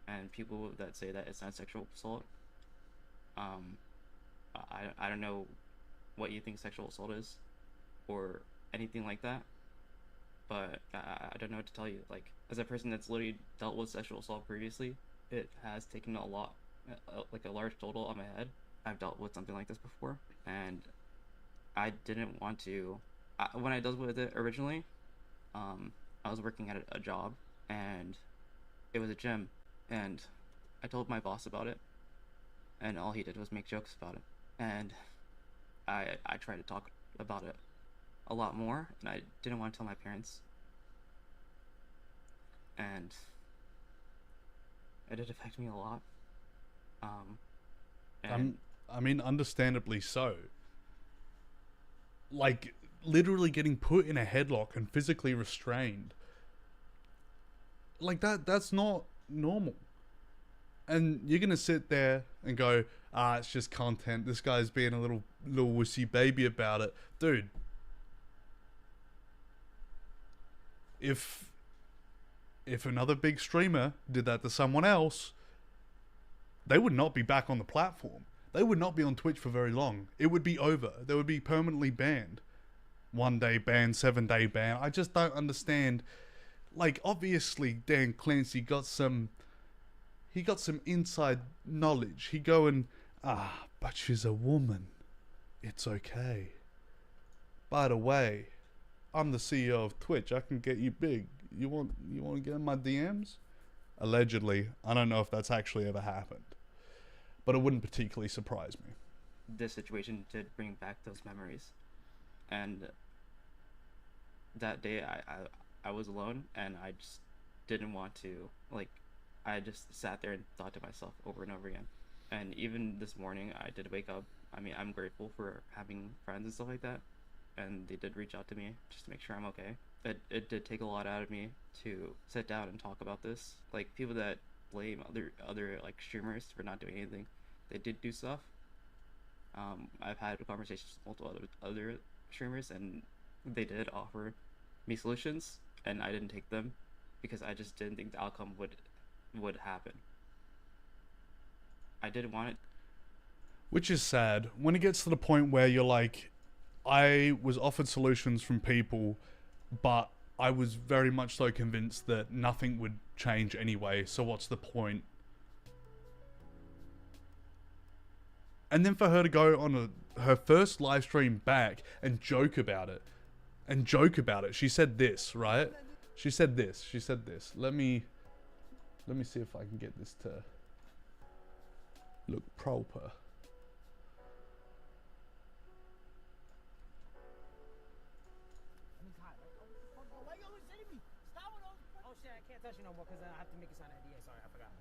and people that say that it's not sexual assault, I don't know what you think sexual assault is, or anything like that, but I don't know what to tell you. Like, as a person that's literally dealt with sexual assault previously, it has taken a lot, like a large total on my head. I've dealt with something like this before, and I didn't want to. When I dealt with it originally, I was working at a job, and it was a gym, and I told my boss about it, and all he did was make jokes about it, and I tried to talk about it a lot more, and I didn't want to tell my parents, and it did affect me a lot. And I mean, understandably so. Like, literally getting put in a headlock and physically restrained. Like, that's not normal. And you're gonna sit there and go, it's just content. This guy's being a little wussy baby about it. Dude. If another big streamer did that to someone else, they would not be back on the platform. They would not be on Twitch for very long. It would be over. They would be permanently banned. 1 day ban, 7-day ban. I just don't understand. Like, obviously Dan Clancy got some inside knowledge. He going, but she's a woman. It's okay. By the way, I'm the CEO of Twitch. I can get you big. You want to get in my DMs? Allegedly. I don't know if that's actually ever happened, but it wouldn't particularly surprise me. this situation did bring back those memories, and that day I was alone, and I just didn't want to, like, I just sat there and thought to myself over and over again. And even this morning I did wake up. I mean, I'm grateful for having friends and stuff like that, and they did reach out to me just to make sure I'm okay. It did take a lot out of me to sit down and talk about this. Like, people that blame other like streamers for not doing anything, they did do stuff. I've had conversations with multiple other streamers, and they did offer me solutions, and I didn't take them because I just didn't think the outcome would happen. I didn't want it. Which is sad when it gets to the point where you're like, I was offered solutions from people, but I was very much so convinced that nothing would change anyway, so what's the point? And then for her to go on her first live stream back and joke about it. She said this, right? She said this. Let me see if I can get this to look proper. Touch you no more because I have to make you sign an NDA. Sorry, I forgot.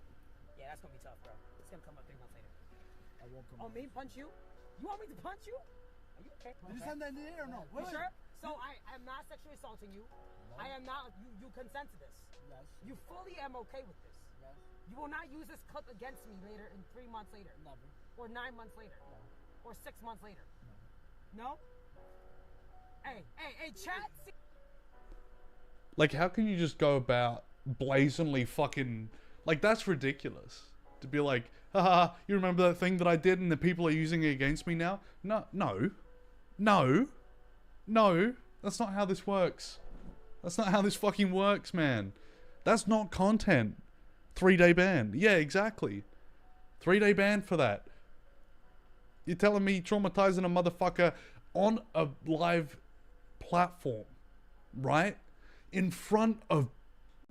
Yeah, that's gonna be tough, bro. It's gonna come up 3 months later. I won't come. Oh, me punch you? You want me to punch you? Are you okay? Did you sign the NDA or no? You sure? So I am not sexually assaulting you. No. I am not. You consent to this. Yes. You fully am okay with this. Yes. You will not use this clip against me later in 3 months later. Never. Or 9 months later. No. Or 6 months later. No. No? Hey, chat. Like, how can you just go about blatantly fucking, like, that's ridiculous to be like, haha, you remember that thing that I did and the people are using it against me now? No. No, that's not how this works. That's not how this fucking works, man. That's not content. 3-day ban. Yeah, exactly. 3-day ban for that. You're telling me traumatizing a motherfucker on a live platform, right? In front of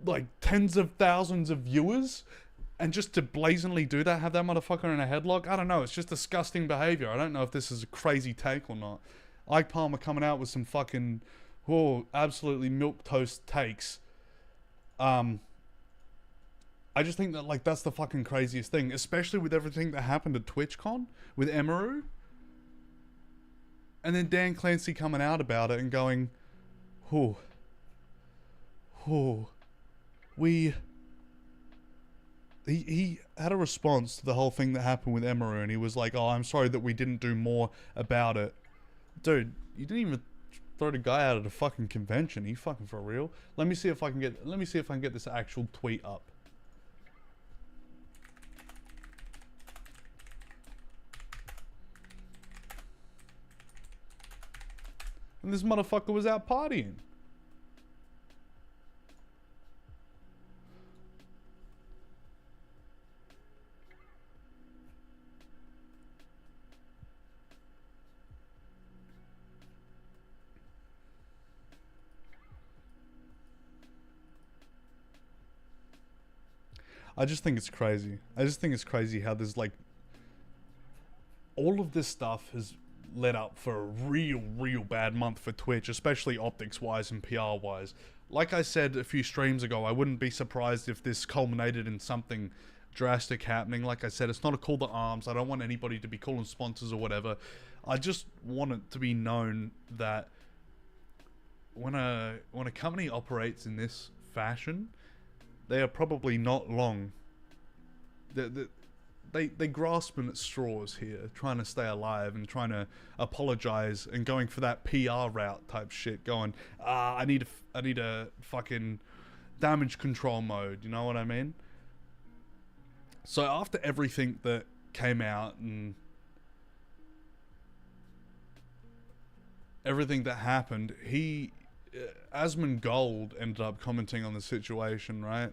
like tens of thousands of viewers, and just to blazingly do that, have that motherfucker in a headlock? I don't know. It's just disgusting behavior. I don't know if this is a crazy take or not. Ike Palmer coming out with some fucking, absolutely milquetoast takes. I just think that, like, that's the fucking craziest thing, especially with everything that happened at TwitchCon with Emeru. And then Dan Clancy coming out about it and going, he had a response to the whole thing that happened with Emeru, and he was like, oh, I'm sorry that we didn't do more about it. Dude, you didn't even throw the guy out of the fucking convention. Are you fucking for real? Let me see if I can get this actual tweet up. And this motherfucker was out partying. I just think it's crazy. I just think it's crazy how there's like all of this stuff has led up for a real bad month for Twitch, especially optics wise and PR wise. Like I said a few streams ago, I wouldn't be surprised if this culminated in something drastic happening. Like I said, it's not a call to arms. I don't want anybody to be calling sponsors or whatever. I just want it to be known that when a company operates in this fashion, they are probably not long. They grasping at straws here, trying to stay alive and trying to apologize and going for that PR route type shit. Going, I need a fucking damage control mode. You know what I mean? So after everything that came out and everything that happened, Asmongold ended up commenting on the situation, right?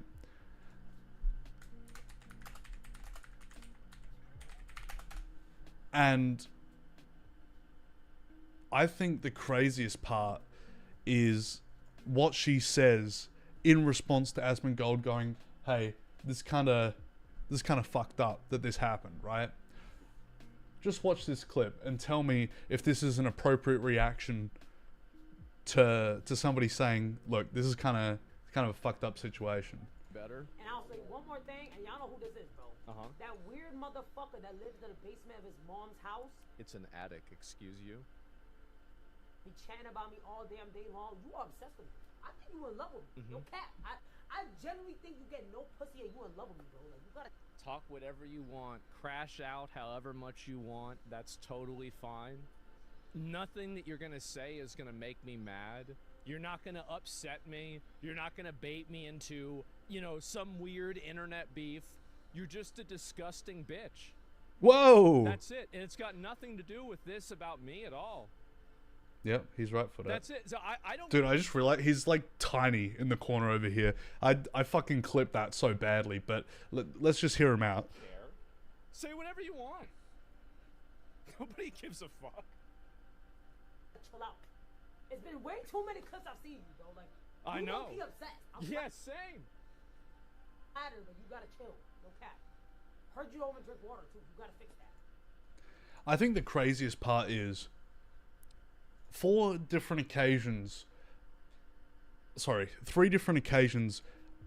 And I think the craziest part is what she says in response to Asmongold going, hey, this kind of fucked up that this happened, right? Just watch this clip and tell me if this is an appropriate reaction to somebody saying, look, this is kind of a fucked up situation. Better. And I'll say one more thing, and y'all know who this is, bro. That weird motherfucker that lives in the basement of his mom's house. It's an attic, excuse you. He chatting about me all damn day long. You are obsessed with me. I think you in love with me. No cap. I genuinely think you get no pussy and you in love with me, bro. Like, you gotta talk whatever you want. Crash out however much you want. That's totally fine. Nothing that you're gonna say is gonna make me mad. You're not gonna upset me. You're not gonna bait me into, some weird internet beef. You're just a disgusting bitch. Whoa! That's it. And it's got nothing to do with this about me at all. Yep, he's right for that. That's it. So I don't... Dude, I just realized he's like tiny in the corner over here. I fucking clipped that so badly, but let's just hear him out. Say whatever you want. Nobody gives a fuck. chill out. It's been way too many clips I've seen you, bro. Like, I know. Be upset. Yeah, same. Matter, but you gotta chill. No cap. Heard you don't even drink water too. You gotta fix that. I think the craziest part is 3 different occasions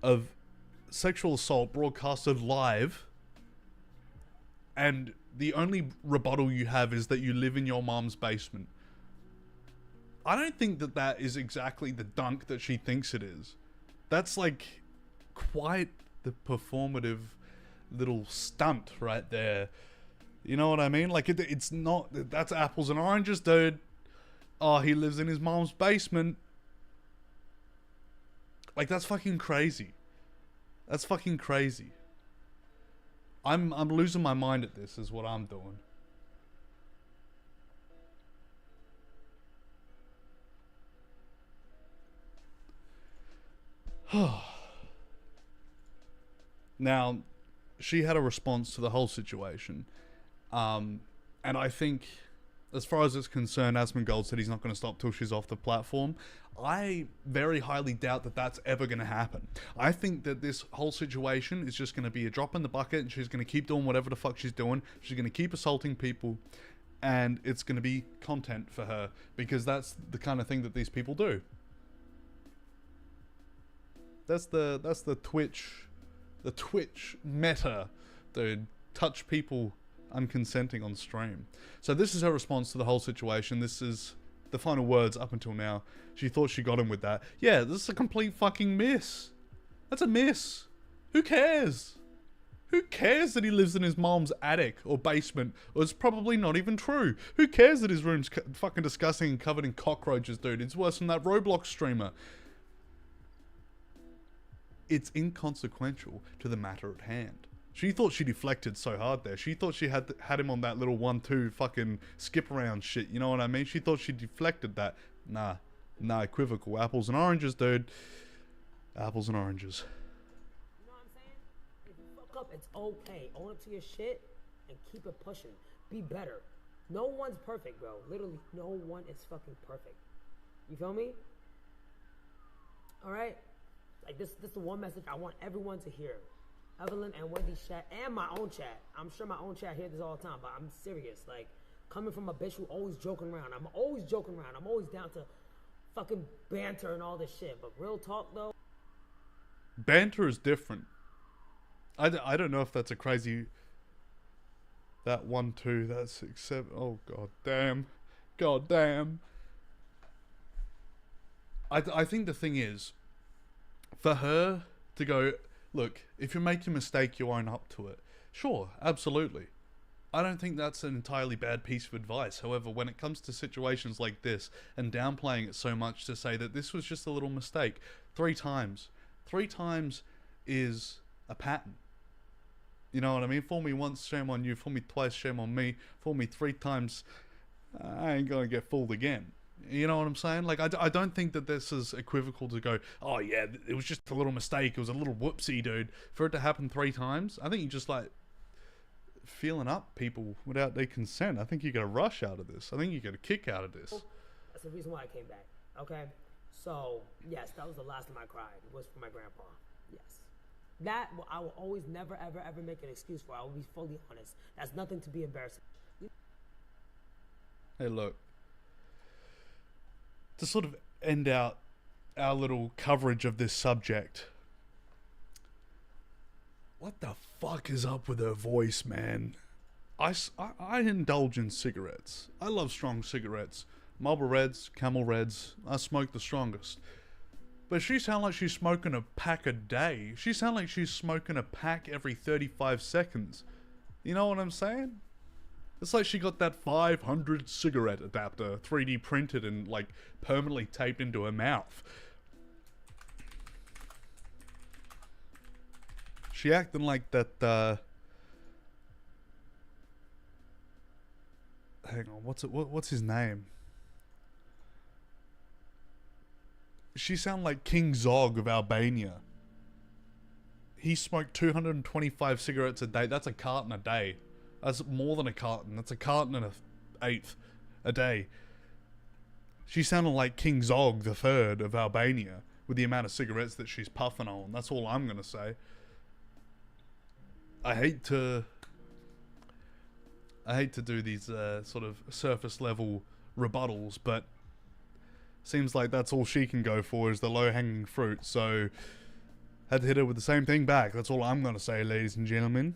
of sexual assault broadcasted live, and the only rebuttal you have is that you live in your mom's basement. I don't think that is exactly the dunk that she thinks it is. That's like quite the performative little stunt right there. You know what I mean? Like it's not, that's apples and oranges, dude. Oh, he lives in his mom's basement. Like, that's fucking crazy. That's fucking crazy. I'm losing my mind at this is what I'm doing. Now, she had a response to the whole situation. And I think, as far as it's concerned, Asmongold said he's not going to stop till she's off the platform. I very highly doubt that that's ever going to happen. I think that this whole situation is just going to be a drop in the bucket, and she's going to keep doing whatever the fuck she's doing. She's going to keep assaulting people, and it's going to be content for her, because that's the kind of thing that these people do. That's the Twitch meta, dude. Touch people unconsenting on stream. So this is her response to the whole situation. This is the final words up until now. She thought she got him with that. Yeah, this is a complete fucking miss. That's a miss. Who cares? Who cares that he lives in his mom's attic or basement? Or it's probably not even true. Who cares that his room's fucking disgusting and covered in cockroaches, dude? It's worse than that Roblox streamer. It's inconsequential to the matter at hand. She thought she deflected so hard there. She thought she had him on that little 1-2 fucking skip around shit. You know what I mean? She thought she deflected that. Nah, equivocal. Apples and oranges, dude. Apples and oranges. You know what I'm saying? If you fuck up, it's okay. Own up to your shit and keep it pushing. Be better. No one's perfect, bro. Literally, no one is fucking perfect. You feel me? Alright? Like, this is the one message I want everyone to hear. Evelyn and Wendy's chat, and my own chat. I'm sure my own chat hears this all the time, but I'm serious. Like, coming from a bitch who always joking around. I'm always joking around. I'm always down to fucking banter and all this shit. But real talk, though. Banter is different. I don't know if that's a crazy... That 1-2, that 6-7... Oh, god damn. God damn. I think the thing is, for her to go... Look, if you make a mistake, you own up to it. Sure, absolutely. I don't think that's an entirely bad piece of advice. However, when it comes to situations like this, and downplaying it so much to say that this was just a little mistake, 3 times. 3 times is a pattern. You know what I mean? Fool me once, shame on you. Fool me twice, shame on me. Fool me 3 times, I ain't gonna get fooled again. You know what I'm saying? Like, I don't think that this is equivocal to go, oh yeah, it was just a little mistake, it was a little whoopsie, dude. For it to happen 3 times, I think you just, like, feeling up people without their consent. I think you get a rush out of this. I think you get a kick out of this. That's the reason why I came back, okay? So, yes, that was the last time I cried. It was for my grandpa, yes. That, I will always never, ever, ever make an excuse for. I will be fully honest. That's nothing to be embarrassed. Hey, look. To sort of end out our little coverage of this subject, what the fuck is up with her voice, man? I indulge in cigarettes. I love strong cigarettes. Marlboro Reds, Camel Reds, I smoke the strongest. But she sounds like she's smoking a pack a day. She sounds like she's smoking a pack every 35 seconds. You know what I'm saying? It's like she got that 500 cigarette adapter 3D printed and like permanently taped into her mouth. She acting like that, hang on, what's his name? She sound like King Zog of Albania. He smoked 225 cigarettes a day. That's a carton a day. That's more than a carton. That's a carton and an eighth a day. She sounded like King Zog the Third of Albania with the amount of cigarettes that she's puffing on. That's all I'm gonna say. I hate to do these sort of surface level rebuttals, but seems like that's all she can go for is the low hanging fruit. So had to hit her with the same thing back. That's all I'm gonna say, ladies and gentlemen.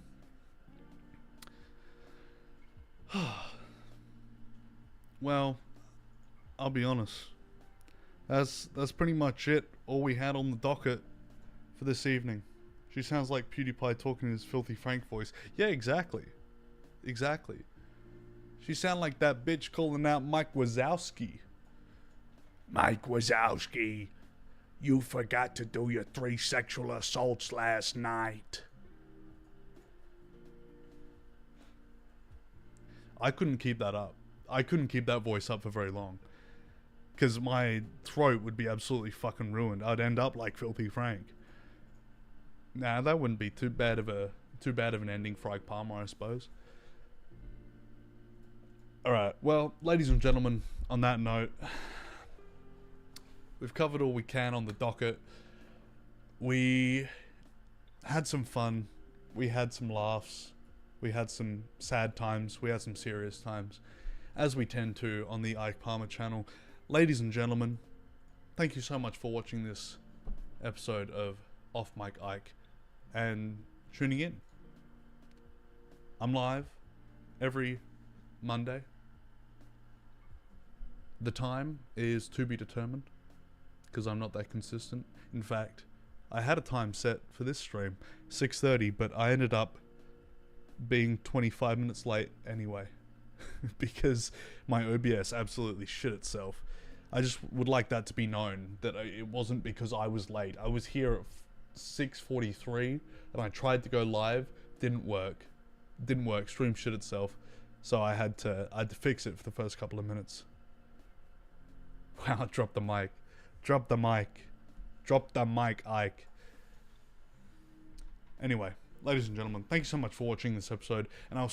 Well, I'll be honest. That's pretty much it. All we had on the docket for this evening. She sounds like PewDiePie talking in his filthy Frank voice. Yeah, exactly. Exactly. She sound like that bitch calling out Mike Wazowski. Mike Wazowski, you forgot to do your 3 sexual assaults last night. I couldn't keep that up. I couldn't keep that voice up for very long. because my throat would be absolutely fucking ruined. I'd end up like Filthy Frank. Nah, that wouldn't be too bad of an ending for Ike Palmer, I suppose. Alright, well, ladies and gentlemen, on that note, we've covered all we can on the docket. We had some fun. We had some laughs. We had some sad times. We had some serious times, as we tend to on the Ike Palmer channel. Ladies and gentlemen, thank you so much for watching this episode of Off Mic Ike and tuning in. I'm live every Monday. The time is to be determined, because I'm not that consistent. In fact, I had a time set for this stream, 6:30, but I ended up being 25 minutes late anyway, because my OBS absolutely shit itself. I just would like that to be known, that it wasn't because I was late. I was here at 6:43, and I tried to go live, didn't work, stream shit itself, so I had to fix it for the first couple of minutes. Wow, drop the mic, Ike. Anyway, ladies and gentlemen, thank you so much for watching this episode, and I'll